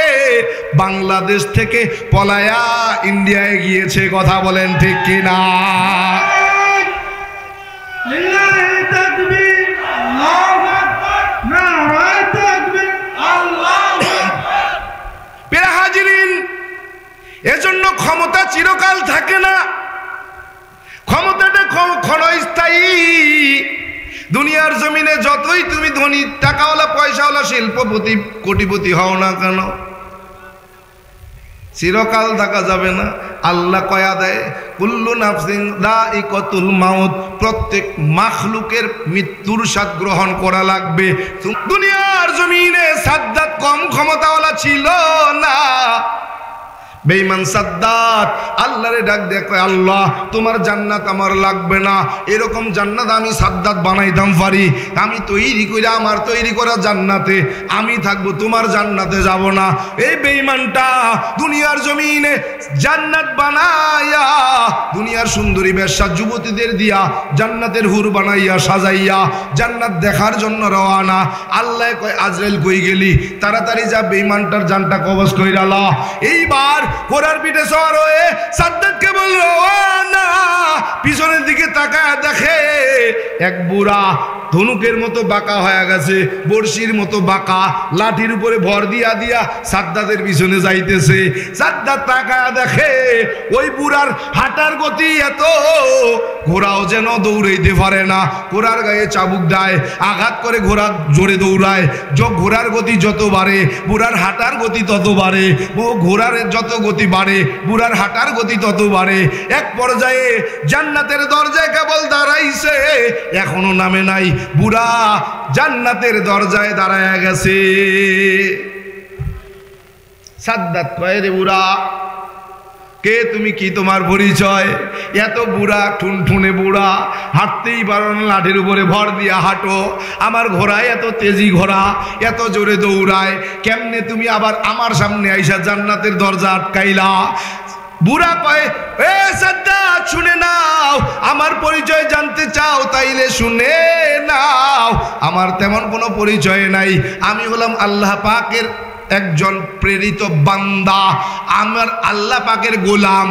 বাংলাদেশ থেকে পলায়া ইন্ডিয়ায় গিয়েছে। কথা বলেন ঠিক কিনা? এজন্য ক্ষমতা চিরকাল থাকে না, ক্ষমতাটা ক্ষণস্থায়ী। দুনিয়ার জমিনে যতই তুমি ধনী, টাকাওয়ালা, পয়সাওয়ালা, শিল্পপতি, কোটিপতি হও না কেন, চিরকাল থাকা যাবে না। আল্লাহ কয়া দেয় কুল্লু নাফসিন যায়িকাতুল মাউত, প্রত্যেক মাখলুকের মৃত্যুর স্বাদ গ্রহণ করা লাগবে। দুনিয়ার জমিনে সাদ্দাত কম ক্ষমতাওয়ালা ছিল না। বেঈমান সাদ্দাত আল্লাহরে ডাক দিয়ে কয়, আল্লাহ তোমার জান্নাত আমার লাগবে না, এরকম জান্নাত আমি সাদ্দাত বানাইতাম পারি। আমি তৈরি করে আমার তৈরি করা জান্নাতে আমি থাকবো, তোমার জান্নাতে যাব না। এই বেঈমানটা দুনিয়ার জমিনে জান্নাত বানাইয়া, দুনিয়ার সুন্দরী বেশ্যা যুবতীদের দিয়া জান্নাতের হুর বানাইয়া সাজাইয়া জান্নাত দেখার জন্য রওনা। আল্লাহ কয়, আজরাইল কই গেলি? তাড়াতাড়ি যা বেঈমানটার জানটা কবজ কইরা ল। এইবার ঘোড়ার পিঠে সওয়ার হয়ে সাদ্দাতকে বলল, না। পিছনের দিকে তাকায় দেখে এক বুড়া ধনুকের মতো বাঁকা হয়ে গেছে, বড়শির মতো বাঁকা, লাঠির উপরে ভর দিয়া দিয়া সাদ্দাতের পিছনে যাইতেছে। সাদ্দাত তাকায় দেখে ওই বুড়ার হাঁটার গতি এত, ঘোড়াও যেন দৌড়াইতে পারে না। ঘোড়ার গায়ে চাবুক দেয়, আঘাত করে ঘোড়া জোরে দৌড়ায়। ঘোড়ার গতি যত বাড়ে বুড়ার হাঁটার গতি তত বাড়ে, ঘোড়ার যত গতি বাড়ে বুড়ার হাঁটার গতি তত বাড়ে। এক পর্যায়ে জান্নাতের দরজায় কেবল দাঁড়াইছে, এখনো নামে নাই। বুড়া জান্নাতের দরজায় দাঁড়ায় গেছে। সাদ্দাত কয়, রে বুড়া, কে তুমি? কি তোমার পরিচয়? এত বুড়া, ঠুনঠুনে বুড়া, হাঁটতেই পারো না, লাঠির উপরে ভর দিয়া হাঁটো। আমার ঘোড়ায় এত তেজি ঘোড়া, এত জোরে দৌড়ায়, কেমনে তুমি আবার আমার সামনে আইসা জান্নাতের দরজা আটকাইলা? বুড়া কয়, এ সাদ্দাত, শুনে নাও, আমার পরিচয় জানতে চাও তাইলে শুনে নাও। আমার তেমন কোনো পরিচয় নাই, আমি হলাম আল্লাহ পাকের একজন প্রেরিত বান্দা, আমার আল্লাহ পাকের গোলাম,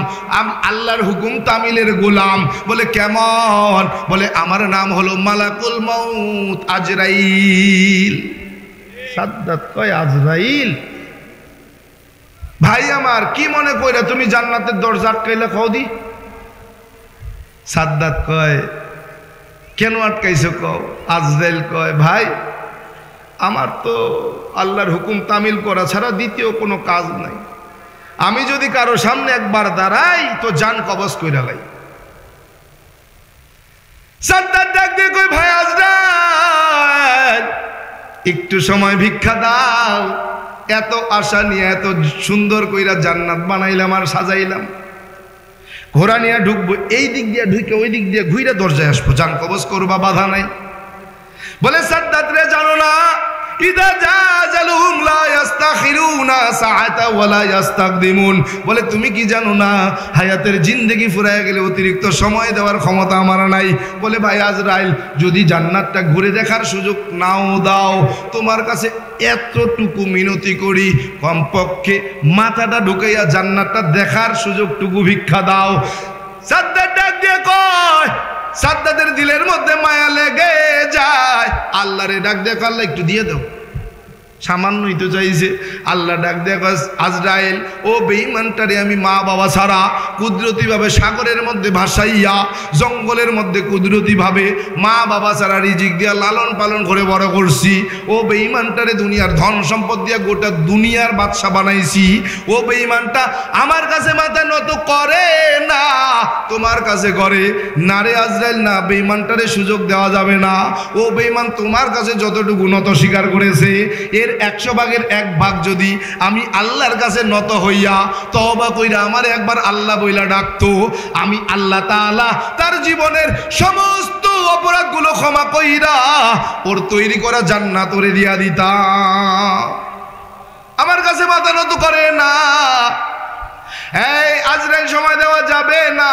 আল্লাহর হুকুম তামিলের গোলাম। বলে কেমন? বলে আমার নাম হলো মালাকুল মউত, আজরাইল। সাদ্দাত কয়, আজরাইল? ভাই আমার, কি মনে কইরা তুমি জান্নাতের দরজা আটকাইলা কও দি? সাদ্দাত কয়, কেন আটকাইছো কও? আজরাইল কয়, ভাই আমার তো আল্লাহর হুকুম তামিল করা ছাড়া দ্বিতীয় কোনো কাজ নাই। আমি যদি কারো সামনে একবার দাঁড়াই তো জান কবজ কইরা লাই। সাদ্দাত ডাক দিয়ে কই, ভাই আজরাইল, একটু সময় ভিক্ষা দাও। এত আশা নিয়ে এত সুন্দর কইরা জান্নাত বানাইলাম আর সাজাইলাম, ঘোড়া নিয়ে ঢুকবো, এই দিক দিয়ে ঢুকে ওই দিক দিয়ে ঘুরে দরজায় আসবো, জান কবজ করবা, বাধা নাই। বলে সাদ্দাত রে, জানো না, ইদা জাজালুহুম লা ইস্তাখিরুনা সাআতা ওয়া লা ইস্তাকদিমুন। বলে তুমি কি জানো না, হায়াতের জিন্দেগি ফুরায় গেলে অতিরিক্ত সময় দেওয়ার ক্ষমতা আমার নাই। বলে ভাই আজরাইল, যদি জান্নাতটা ঘুরে দেখার সুযোগ নাও দাও, তোমার কাছে এতটুকু মিনতি করি, কমপক্ষে মাথাটা ঢুকাইয়া জান্নাতটা দেখার সুযোগটুকু ভিক্ষা দাও। সাদ্দাত ডাক দিয়ে কয়, সাদ্দাতের দিলের মধ্যে মায়া লেগে যায়। আল্লাহরে ডাক দেখ, আল্লাহ একটু দিয়ে দাও, সামান্যই তো চাইছে। আল্লাহ ডাক দেখ, আজরাইল ও বেঈমানটারে আমি মা বাবা ছাড়া কুদরতিভাবে সাগরের মধ্যে ভাসাইয়া, জঙ্গলের মধ্যে কুদরতিভাবে মা বাবা ছাড়া রিজিক দিয়া লালন পালন করে বড় করছি। ও বেঈমানটারে দুনিয়ার ধন সম্পদ দিয়া গোটা দুনিয়ার বাদশা বানাইছি। ও বেঈমানটা আমার কাছে মাথা নত করে না, তোমার কাছে করে না রে আজরাইল, না, বেঈমানটারে সুযোগ দেওয়া যাবে না। ও বেঈমান তোমার কাছে যতটুকু নত স্বীকার করেছে, এর 100 ভাগের 1 ভাগ যদি আমি আল্লাহর কাছে নত হইয়া তওবা কইরা আমারে একবার আল্লাহ বইলা ডাকতো, আমি আল্লাহ তাআলা তার জীবনের সমস্ত অপরাধগুলো ক্ষমা কইরা ওর তৈরি করা জান্নাত ওরে দিয়া দিতাম। আমার কাছে মাথা নত করে না। এই আজরাইল সময় দেওয়া যাবে না,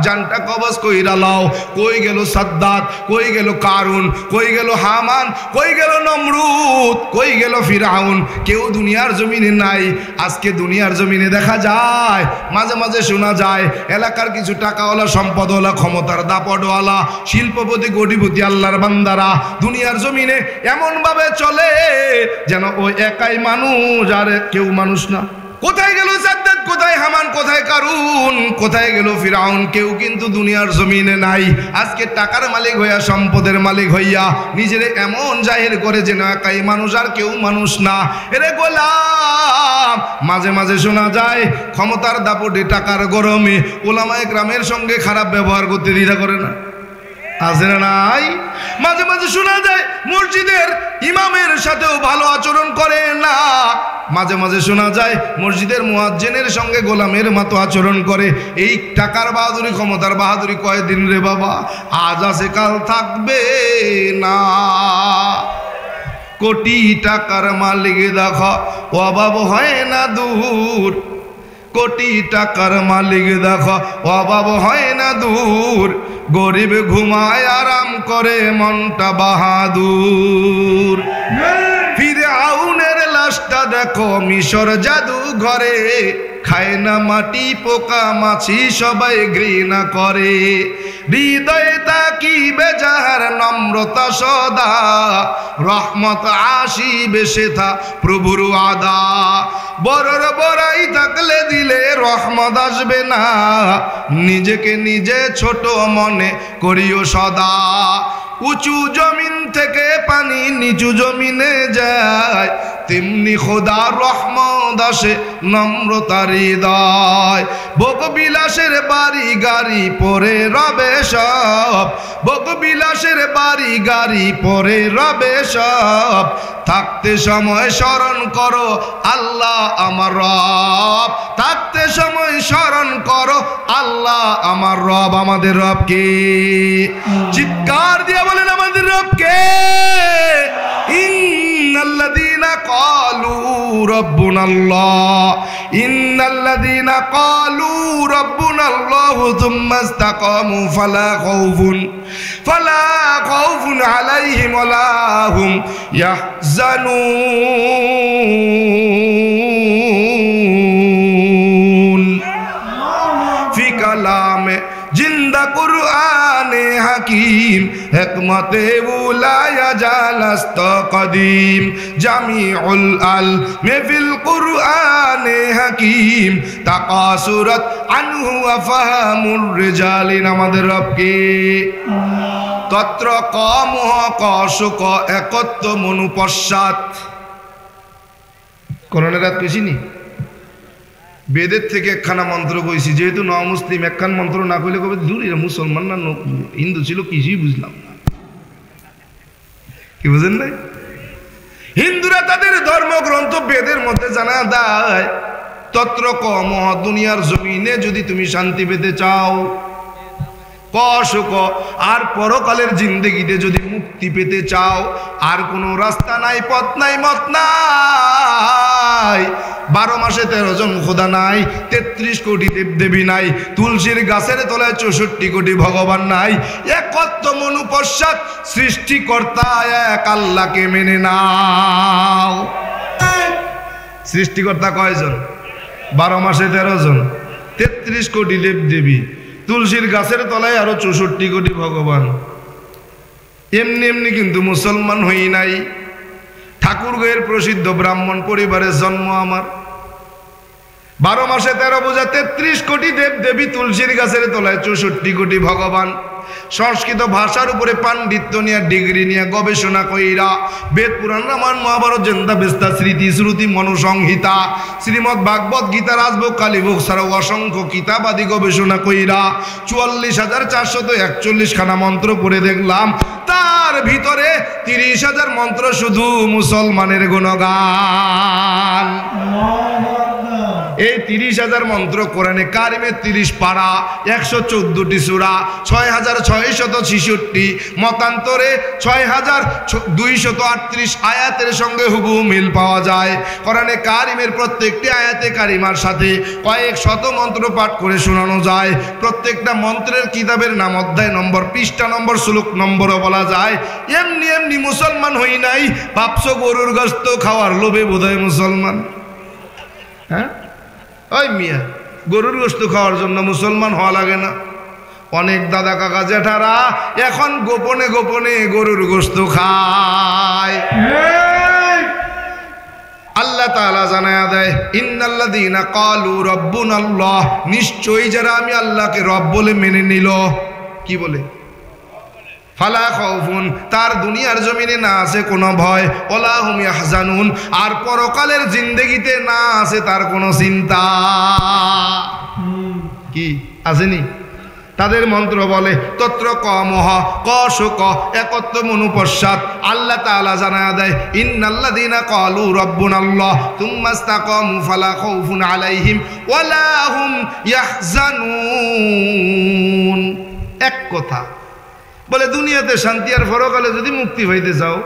জানটা কবজ কইরা লাও। কই গেল সাদ্দাত, কই গেল কারুন, কই গেল হামান, কই গেল নমরুদ, কই গেল ফিরাউন? কেউ দুনিয়ার জমিনে নাই। আজকে দুনিয়ার জমিনে দেখা যায়, মাঝে মাঝে শোনা যায় এলাকার কিছু টাকাওয়ালা, সম্পদওয়ালা, ক্ষমতার দাপটওয়ালা, শিল্পপতি, কোটিপতি আল্লাহর বান্দারা দুনিয়ার জমিনে এমন ভাবে চলে যেন ওই একাই মানুষ, আর কেউ মানুষ না। কোথায় গেল সাদ্দাত, কোথায় হামান, কোথায় কারুন, কোথায় গেল ফিরাউন? কেউ কিন্তু দুনিয়ার জমিনে নাই। আজকে টাকার মালিক হইয়া, সম্পদের মালিক হইয়া নিজেরে এমন জাহির করে যেন একাই মানুষ, আর কেউ মানুষ না। এরে গোলাম, মাঝে মাঝে শোনা যায় ক্ষমতার দাপটে, টাকার গরমে ওলামায়ে কেরামের সঙ্গে খারাপ ব্যবহার করতে দ্বিধা করে না, আছে না নাই? মাঝে মাঝে শোনা যায় মসজিদের ইমামের সাথেও ভালো আচরণ করে না। মাঝে মাঝে শোনা যায় মসজিদের মুয়াজ্জিনের সঙ্গে গোলামের মতো আচরণ করে। এই টাকার বাহাদুরি, ক্ষমতার বাহাদুরি কয়দিন রে বাবা? আজ আছে কাল থাকবে না। কোটি টাকার মালিক দেখো অভাব হয় না দূর, কোটি টাকার মালিক দেখো অভাব হয় না দূর, গরিব ঘুমায় আরাম করে মনটা বাহাদুর। ফিরআউনের লাশটা দেখো মিশর জাদু ঘরে, খায় না মাটি পোকা মাছি সবাই ঘৃণা করে। হৃদয়ে তাকিবে যাহার নম্রতা সদা, রহমত আসিবে সেথা প্রভুর আদা। বড়র বড়াই থাকলে দিলে রহমত আসবে না, নিজেকে নিজে ছোট মনে করিও সদা। উঁচু জমিন থেকে পানি নিচু জমিনে যায়, তেমনি খোদার রহমত আসে নম্রতার হৃদয়। ভোগ বিলাসের বাড়ি গাড়ি পরে রবে সব, ভোগ বিলাসের বাড়ি গাড়ি পরে রবে সব। থাকতে সময় স্মরণ করো আল্লাহ আমার রব, থাকতে সময় স্মরণ করো আল্লাহ আমার রব। আমাদের রব কে? চিৎকার দিয়ে বলেন আমাদের রব কে? ইন্নাল্লাযীনা ক্বালু রাব্বুনাল্লাহ, ইন্নাল্লাযীনা ক্বালু রাব্বুনাল্লাহু থুম্মা ইসতাকামু ফালা খাউফুন আলাইহিম ওয়ালা হুম ইয়াহজানুন। ফি কালামে জিন্দা কুরআনে হাকিম, হিকমতে উলায়া জালাস্ত কদিম, জামিউল আল মেফিল কুরআনে হাকিম, তাকাসুরাত আনহু আফহামুর রিজালিন। আমাদের রবকে তত্র ক মোহ ক শুক একত্ব মনু পশ্চাৎ। করোনা রাত কইছিনি, বেদের থেকে একখানা মন্ত্র কইছি। যেহেতু ন মুসলিম, একখান মন্ত্র না কইলে কবে দূর এরা মুসলমান না হিন্দু ছিল, কিছুই বুঝলাম না। কি বুঝেন নাই? হিন্দুরা তাদের ধর্মগ্রন্থ বেদের মধ্যে জানা দেয় তত্র কম, দুনিয়ার জমিনে যদি তুমি শান্তি পেতে চাও, ক শুক আর পরকালের জিন্দেগিতে যদি মুক্তি পেতে চাও, আর কোনো রাস্তা নাই, পথ নাই, মত নাই। 12 মাসে 13 জন খোদা নাই, 33 কোটি দেবদেবী নাই, তুলসীর গাছের তলায় 64 কোটি ভগবান নাই। একত্ব মনু পশ্চাৎ সৃষ্টিকর্তা এক আল্লাহকে মেনে নাও। সৃষ্টিকর্তা কয়জন? 12 মাসে 13 জন, 33 কোটি দেবদেবী, তুলসীর গাছের তলায় আরো 64 কোটি ভগবান। এমনি এমনি কিন্তু মুসলমান হই নাই। ঠাকুরগাঁয়ের প্রসিদ্ধ ব্রাহ্মণ পরিবারের জন্ম আমার। 12 মাসে 13 বোঝা 33 কোটি দেব দেবী, তুলসীর গাছের তলায় 64 কোটি ভগবান। সংস্কৃত ভাষার উপরে পাণ্ডিত্য নিয়ে, ডিগ্রি নিয়ে, গবেষণা কইরা বেদ পুরাণ রামায়ণ মহাভারত জেন্দা বেস্তা স্মৃতি শ্রুতি মনুসংহিতা শ্রীমৎ ভাগবত গীতা রাজভোগ কালীভোগ ছাড়াও অসংখ্য কিতাবাদি গবেষণা কইরা 44,441 খানা মন্ত্র পড়ে দেখলাম তার ভিতরে 30,000 মন্ত্র শুধু মুসলমানের গুণগান। এই 30,000 মন্ত্র কোরআনে কারিমে 30 পারা, 114টি সূরা, 6,666 মতান্তরে 6,238 আয়াতের সঙ্গে হুবহু মিল পাওয়া যায়। কোরআনে কারিমের প্রত্যেকটি আয়াতে কারিমার সাথে কয়েক শত মন্ত্র পাঠ করে শোনানো যায়। প্রত্যেকটা মন্ত্রের কিতাবের নাম, অধ্যায় নম্বর, পৃষ্ঠা নম্বর, শ্লোক নম্বরও বলা যায়। এমনি এমনি মুসলমান হই নাই। ভাবছো গরুর গোশত খাওয়ার লোভে বোধহয় মুসলমান? হ্যাঁ ওই মিয়া, গরুর গোশত খাওয়ার জন্য মুসলমান হওয়া লাগে না। অনেক দাদা কাকা জেঠারা এখন গোপনে গোপনে গরুর গোশত খায়। আল্লাহ তাআলা জানায়া দেয়, ইন্নাল্লাযীনা ক্বালু রাব্বুনাল্লাহ, নিশ্চয়ই যারা আমি আল্লাহকে রব বলে মেনে নিল। কি বলে? ফালা খাউফুন, তার দুনিয়ার জমিনে না আছে কোনো ভয়, ওয়ালা হুম ইয়াহজানুন, আর পরকালের জিন্দেগিতে না আছে তার কোনো চিন্তা। কি আসেনি? তাদের মন্ত্র বলে তত্র কমহ কশক একত্ব মনুপশ্চাৎ। আল্লাহ তাআলা জানায়া দেয়, ইন্নাল্লাযীনা ক্বালু রাব্বুনাল্লাহ তুম্মা ইসতাকামু ফালা খাউফুন আলাইহিম ওয়ালা হুম ইয়াহজানুন। এক কথা বলে, দুনিয়াতে শান্তি আর পরকালে যদি মুক্তি পাইতে চাও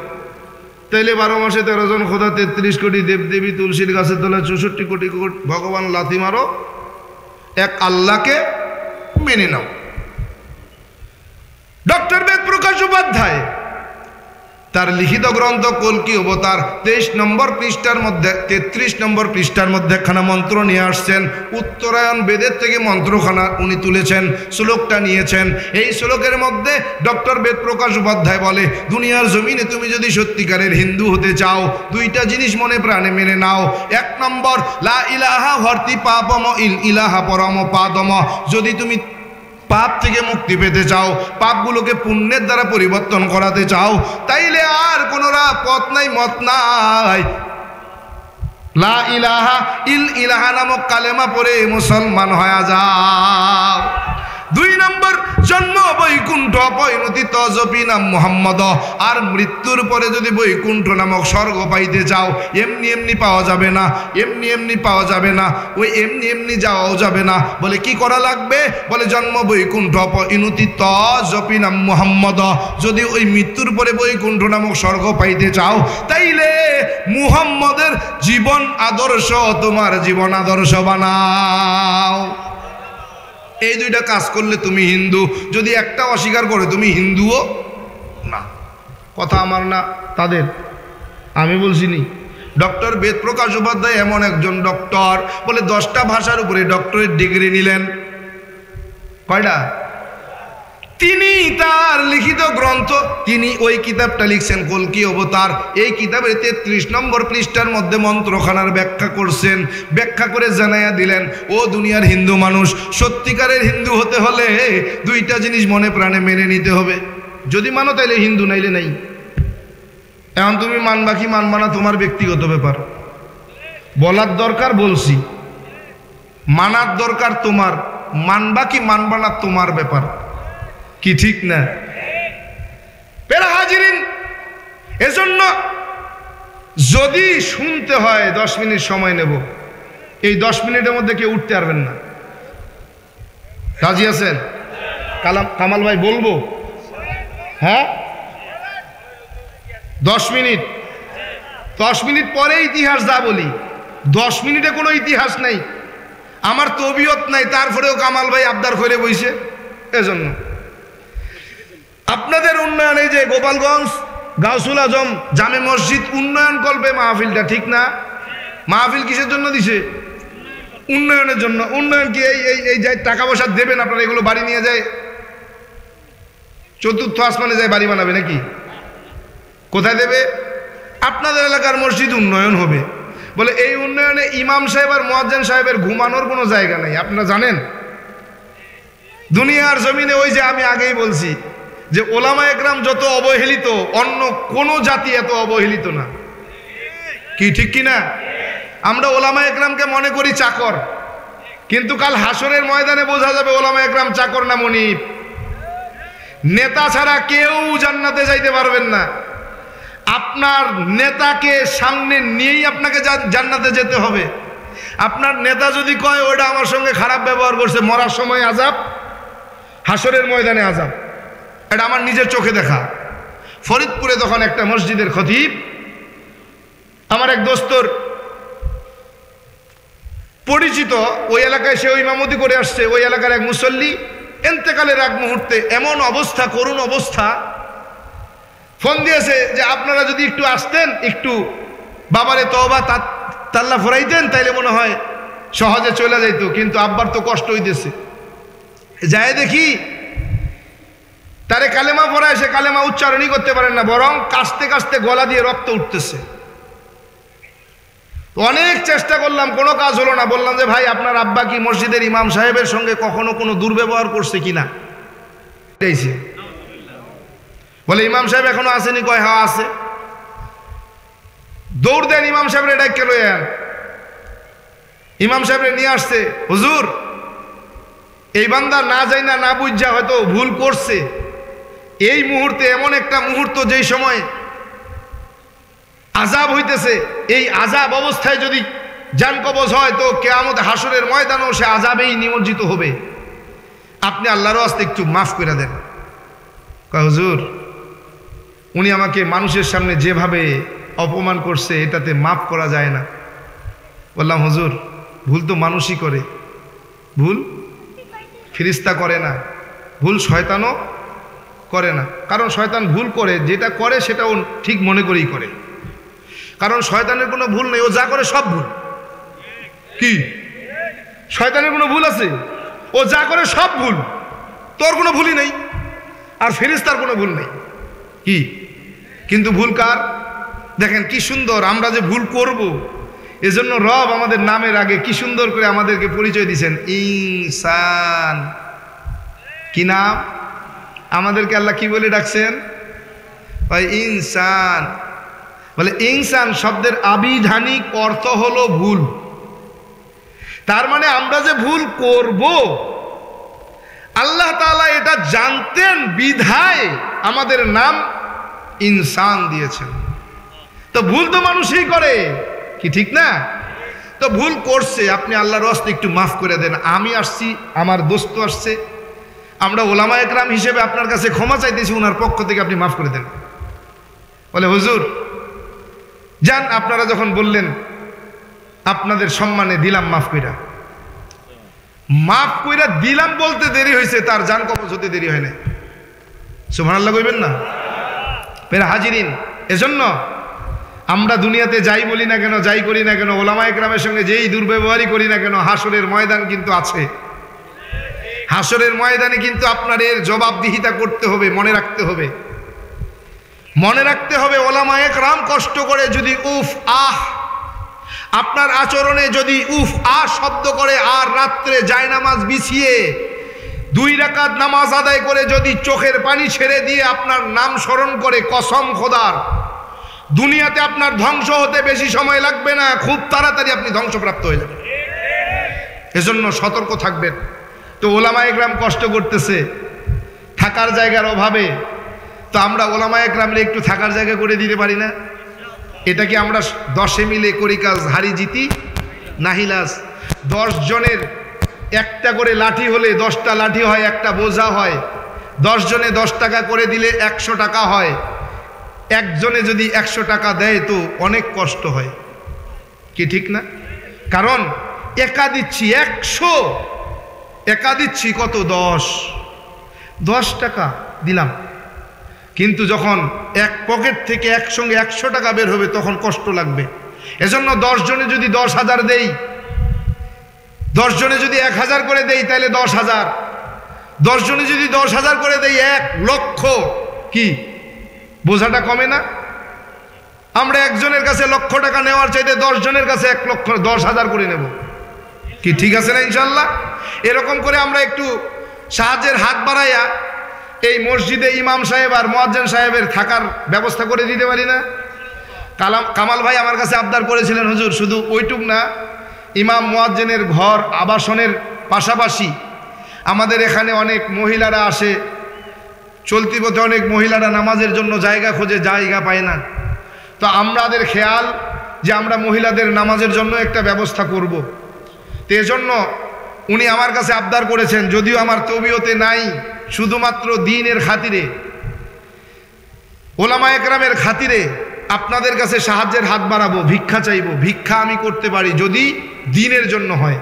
তাইলে 12 মাসে 13 জন খোদা, 33 কোটি দেবদেবী, তুলসীর গাছের তলায় 64 কোটি ভগবান লাথি মারো, এক আল্লাহকে মেনে নাও। ডক্টর বেদ প্রকাশ উপাধ্যায় তার লিখিত গ্রন্থ কল্কি অবতার 23 নম্বর পৃষ্ঠার মধ্যে 33 নম্বর পৃষ্ঠার মধ্যে একখানা মন্ত্র নিয়ে আসছেন। উত্তরায়ণ বেদের থেকে মন্ত্রখানা উনি তুলেছেন, শ্লোকটা নিয়েছেন। এই শ্লোকের মধ্যে ডক্টর বেদ প্রকাশ উপাধ্যায় বলে, দুনিয়ার জমিনে তুমি যদি সত্যিকারের হিন্দু হতে চাও, 2টা জিনিস মনে প্রাণে মেনে নাও। 1 নম্বর, লা ইলাহা হর্তি পাপম ইল ইলাহা পরম পাদম। যদি তুমি পাপ থেকে মুক্তি পেতে চাও, পাপগুলোকে পুণ্যের দ্বারা পরিবর্তন করাতে চাও, তাইলে আর কোনো পথ নাই, মত নাই। লা ইলাহা ইল ইলাহা নামক কালেমা পড়ে মুসলমান হয়ে যাও। 2 নম্বর, জন্ম বৈকুণ্ঠ পরিণতি তজপি নাম মুহাম্মদ। আর মৃত্যুর পরে যদি বৈকুণ্ঠ নামক স্বর্গ পাইতে চাও, এমনি এমনি পাওয়া যাবে না, এমনি এমনি পাওয়া যাবে না, ওই এমনি এমনি যাওয়াও যাবে না। বলে কি করা লাগবে? বলে জন্ম বৈকুণ্ঠ পরিণতি তজপি নাম মুহাম্মদ। যদি ওই মৃত্যুর পরে বৈকুণ্ঠ নামক স্বর্গ পাইতে চাও, তাইলে মুহাম্মদের জীবন আদর্শ তোমার জীবন আদর্শ বানাও। এই 2টা কাজ করলে তুমি হিন্দু। যদি একটা অস্বীকার করে তুমি হিন্দুও না। কথা আমার না, তাদের, আমি বলছিনি। ডক্টর বেদ প্রকাশ উপাধ্যায় এমন একজন ডক্টর, বলে 10টা ভাষার উপরে ডক্টরেট ডিগ্রি নিলেন। কয়টা? তিনি তার লিখিত গ্রন্থ, তিনি ওই কিতাবটা লিখছেন কল্কি অবতার। এই কিতাবের 33 নম্বর পৃষ্ঠার মধ্যে মন্ত্রখানার ব্যাখ্যা করছেন। ব্যাখ্যা করে জানাইয়া দিলেন, ও দুনিয়ার হিন্দু মানুষ, সত্যিকারের হিন্দু হতে হলে 2টা জিনিস মনে প্রাণে মেনে নিতে হবে। যদি মানো তাইলে হিন্দু, নাইলে নাই। এখন তুমি মানবা কি মানবা না তোমার ব্যক্তিগত ব্যাপার। বলার দরকার বলছি, মানার দরকার তোমার। মানবা কি মানবা না তোমার ব্যাপার। কি ঠিক না? পেরা হাজিরিন, এজন্য যদি শুনতে হয় 10 মিনিট সময় নেব। এই 10 মিনিটের মধ্যে কেউ উঠতে পারবেন না। রাজি আছেন? কামাল ভাই বলবো? হ্যাঁ, 10 মিনিট। 10 মিনিট পরে ইতিহাস যা বলি, 10 মিনিটে কোনো ইতিহাস নাই, আমার তবিয়ত নাই, তারপরেও কামাল ভাই আবদার করে বইছে। এজন্য আপনাদের উন্নয়ন, এই যে গোপালগঞ্জ গাউসুল আজম জামে মসজিদ উন্নয়ন কল্পে মাহফিলটা, ঠিক না? মাহফিল কিসের জন্য দিছে? উন্নয়নের জন্য। উন্নয়ন কি এই যে টাকা পয়সা দেবেন আপনারা, এগুলো বাড়ি নিয়ে যায় চতুর্থ আসমানে যায় বাড়ি বানাবে নাকি? কোথায় দেবে? আপনাদের এলাকার মসজিদ উন্নয়ন হবে বলে, এই উন্নয়নে ইমাম সাহেব আর মুয়াজ্জিন সাহেবের ঘুমানোর কোনো জায়গা নেই। আপনারা জানেন দুনিয়ার জমিনে, ওই যে আমি আগেই বলছি যে ওলামা একরাম যত অবহেলিত, অন্য কোনো জাতি এত অবহেলিত না। কি ঠিক কিনা? আমরা ওলামা একরামকে মনে করি চাকর, কিন্তু কাল হাসরের ময়দানে বোঝা যাবে ওলামা একরাম চাকর না মনিব। নেতা ছাড়া কেউ জান্নাতে যাইতে পারবেন না। আপনার নেতাকে সামনে নিয়েই আপনাকে জান্নাতে যেতে হবে। আপনার নেতা যদি কয় ওটা আমার সঙ্গে খারাপ ব্যবহার করছে, মরার সময় আযাব, হাসরের ময়দানে আযাব। এটা আমার নিজের চোখে দেখা। ফরিদপুরে তখন একটা মসজিদের খতিব, আমার এক দোস্তর পরিচিত, ওই এলাকায় সে ইমামতি করে আসছে, ওই এলাকার এক মুসল্লি এন্তেকালের এক মুহূর্তে এমন অবস্থা, করুণ অবস্থা, ফোন দিয়েছে যে আপনারা যদি একটু আসতেন, একটু বাবারে তওবা তাল্লা ফরাইতেন, তাইলে মনে হয় সহজে চলে যাইতো, কিন্তু আব্বার তো কষ্ট হইতেছে। যায় দেখি তারে কালেমা পড়ায়, সে কালেমা উচ্চারণই করতে পারেন না, বরং কাশতে কাশতে গলা দিয়ে রক্ত উঠতেছে। অনেক চেষ্টা করলাম, কোনো কাজ হলো না। বললাম যে ভাই, আপনার আব্বা কি মসজিদের ইমাম সাহেবের সঙ্গে কখনো কোনো দুর্ব্যবহার করছে কিনা? বলে ইমাম সাহেব এখনো আসেনি? কয় হ্যাঁ আছে। দৌড় দেন ইমাম সাহেবের ডাইকে লয়ে আন। ইমাম সাহেবরে নিয়ে আসছে। হুজুর, এই বান্দা না যাই না বুঝা হয়তো ভুল করছে। এই মুহূর্তে এমন একটা মুহূর্ত, যেই সময় আযাব হইতেছে, এই আযাব অবস্থায় যদি জান কবজ হয় তো কিয়ামত হাসরের ময়দানেও সে আযাবেই নিমজ্জিত হবে। আপনি আল্লাহর ওয়াস্তে একটু মাফ করে দেন। কয় হুজুর, উনি আমাকে মানুষের সামনে যেভাবে অপমান করছে, এটাতে মাফ করা যায় না। বললাম হুজুর, ভুল তো মানুষই করে, ভুল ফেরেশতা করে না, ভুল শয়তানও করে না। কারণ শয়তান ভুল করে, যেটা করে সেটাও ঠিক মনে করেই করে। কারণ শয়তানের কোনো ভুল নেই, ও যা করে সব ভুল। কি শয়তানের কোনো ভুল আছে? ও যা করে সব ভুল, তোর কোনো ভুলই নেই, আর ফেরেশতার কোনো ভুল নেই। কি কিন্তু ভুল কার? দেখেন কি সুন্দর, আমরা যে ভুল করব, এজন্য রব আমাদের নামের আগে কি সুন্দর করে আমাদেরকে পরিচয় দিয়েছেন, ইনসান। কি নাম? আমাদেরকে আল্লাহ কি বলে ডাকছেন? ভাই ইনসান। বলে ইনসান শব্দের আবিধানিক অর্থ হলো ভুল। তার মানে আমরা যে ভুল করব, আল্লাহ তাআলা এটা জানতেন বিধায় আমাদের নাম ইনসান দিয়েছেন। তো ভুল তো মানুষই করে, কি ঠিক না? তো ভুল করছে, আপনি আল্লাহর ওয়াস্তে একটু মাফ করে দেন। আমি আসছি, আমার দোস্ত আসছে, আমরা ওলামা একরাম হিসেবে আপনার কাছে ক্ষমা চাইতেছি, ওনার পক্ষ থেকে আপনি মাফ করে দেন। বলে হুজুর যান, আপনারা যখন বললেন আপনাদের সম্মানে দিলাম মাফ কইরা। মাফ কইরা দিলাম বলতে দেরি হয়েছে, তার জান কবজ হতে দেরি হয় না। সুবহানাল্লাহ কইবেন না? মেরা হাজিরিন, এজন্য আমরা দুনিয়াতে যাই বলি না কেন, যাই করি না কেন, ওলামা একরামের সঙ্গে যেই দুর্ব্যবহারই করি না কেন, হাসরের ময়দান কিন্তু আছে। হাসরের ময়দানে কিন্তু আপনার এর জবাবদিহিতা করতে হবে, মনে রাখতে হবে। মনে রাখতে হবে, ওলামা একরাম কষ্ট করে যদি উফ আহ, আপনার আচরণে যদি উফ আহ শব্দ করে, আর রাত্রে জায়নামাজ বিছিয়ে 2 রাকাত নামাজ আদায় করে যদি চোখের পানি ছেড়ে দিয়ে আপনার নাম স্মরণ করে, কসম খোদার, দুনিয়াতে আপনার ধ্বংস হতে বেশি সময় লাগবে না, খুব তাড়াতাড়ি আপনি ধ্বংসপ্রাপ্ত হয়ে যাবেন। এজন্য সতর্ক থাকবেন। তো ওলামা একরাম কষ্ট করতেছে থাকার জায়গার অভাবে, তো আমরা ওলামা একরামরে একটু থাকার জায়গা করে দিতে পারি না? এটা কি আমরা 10 মিলে করি কাজ, হারি জিতি নাহিলাস? 10 জনের একটা করে লাঠি হলে 10টা লাঠি হয়, একটা বোঝা হয়। 10 জনে 10 টাকা করে দিলে 100 টাকা হয়। একজনে যদি 100 টাকা দেয় তো অনেক কষ্ট হয়, কি ঠিক না? কারণ একা দিচ্ছি 100, একা দিচ্ছি কত? 10 টাকা দিলাম, কিন্তু যখন এক পকেট থেকে একসঙ্গে 100 টাকা বের হবে তখন কষ্ট লাগবে। এজন্য 10 জনে যদি 10,000 দেই, 10 জনে যদি 1000 করে দেই তাহলে 10,000, 10 জনে যদি 10,000 করে দেই 1 লক্ষ, কি বোঝাটা কমে না? আমরা একজনের কাছে লক্ষ টাকা নেওয়ার চাইতে 10 জনের কাছে 1 লক্ষ 10,000 করে নেব, কি ঠিক আছে না ইনশাল্লাহ? এরকম করে আমরা একটু সাহায্যের হাত বাড়াইয়া এই মসজিদে ইমাম সাহেব আর মুয়াজ্জিন সাহেবের থাকার ব্যবস্থা করে দিতে পারি না? কামাল ভাই আমার কাছে আবদার করেছিলেন, হুজুর শুধু ওইটুক না, ইমাম মুয়াজ্জিনের ঘর আবাসনের পাশাপাশি আমাদের এখানে অনেক মহিলারা আসে, চলতি পথে অনেক মহিলারা নামাজের জন্য জায়গা খোঁজে, জায়গা পায় না। তো আমাদের খেয়াল যে আমরা মহিলাদের নামাজের জন্য একটা ব্যবস্থা করব। তো এজন্য উনি আমার কাছে আবদার করেছেন, যদিও আমার তবিয়তে নাই, শুধুমাত্র দ্বীনের খাতিরে, ওলামা একরামের খাতিরে আপনাদের কাছে সাহায্যের হাত বাড়াবো, ভিক্ষা চাইবো। ভিক্ষা আমি করতে পারি যদি দ্বীনের জন্য হয়।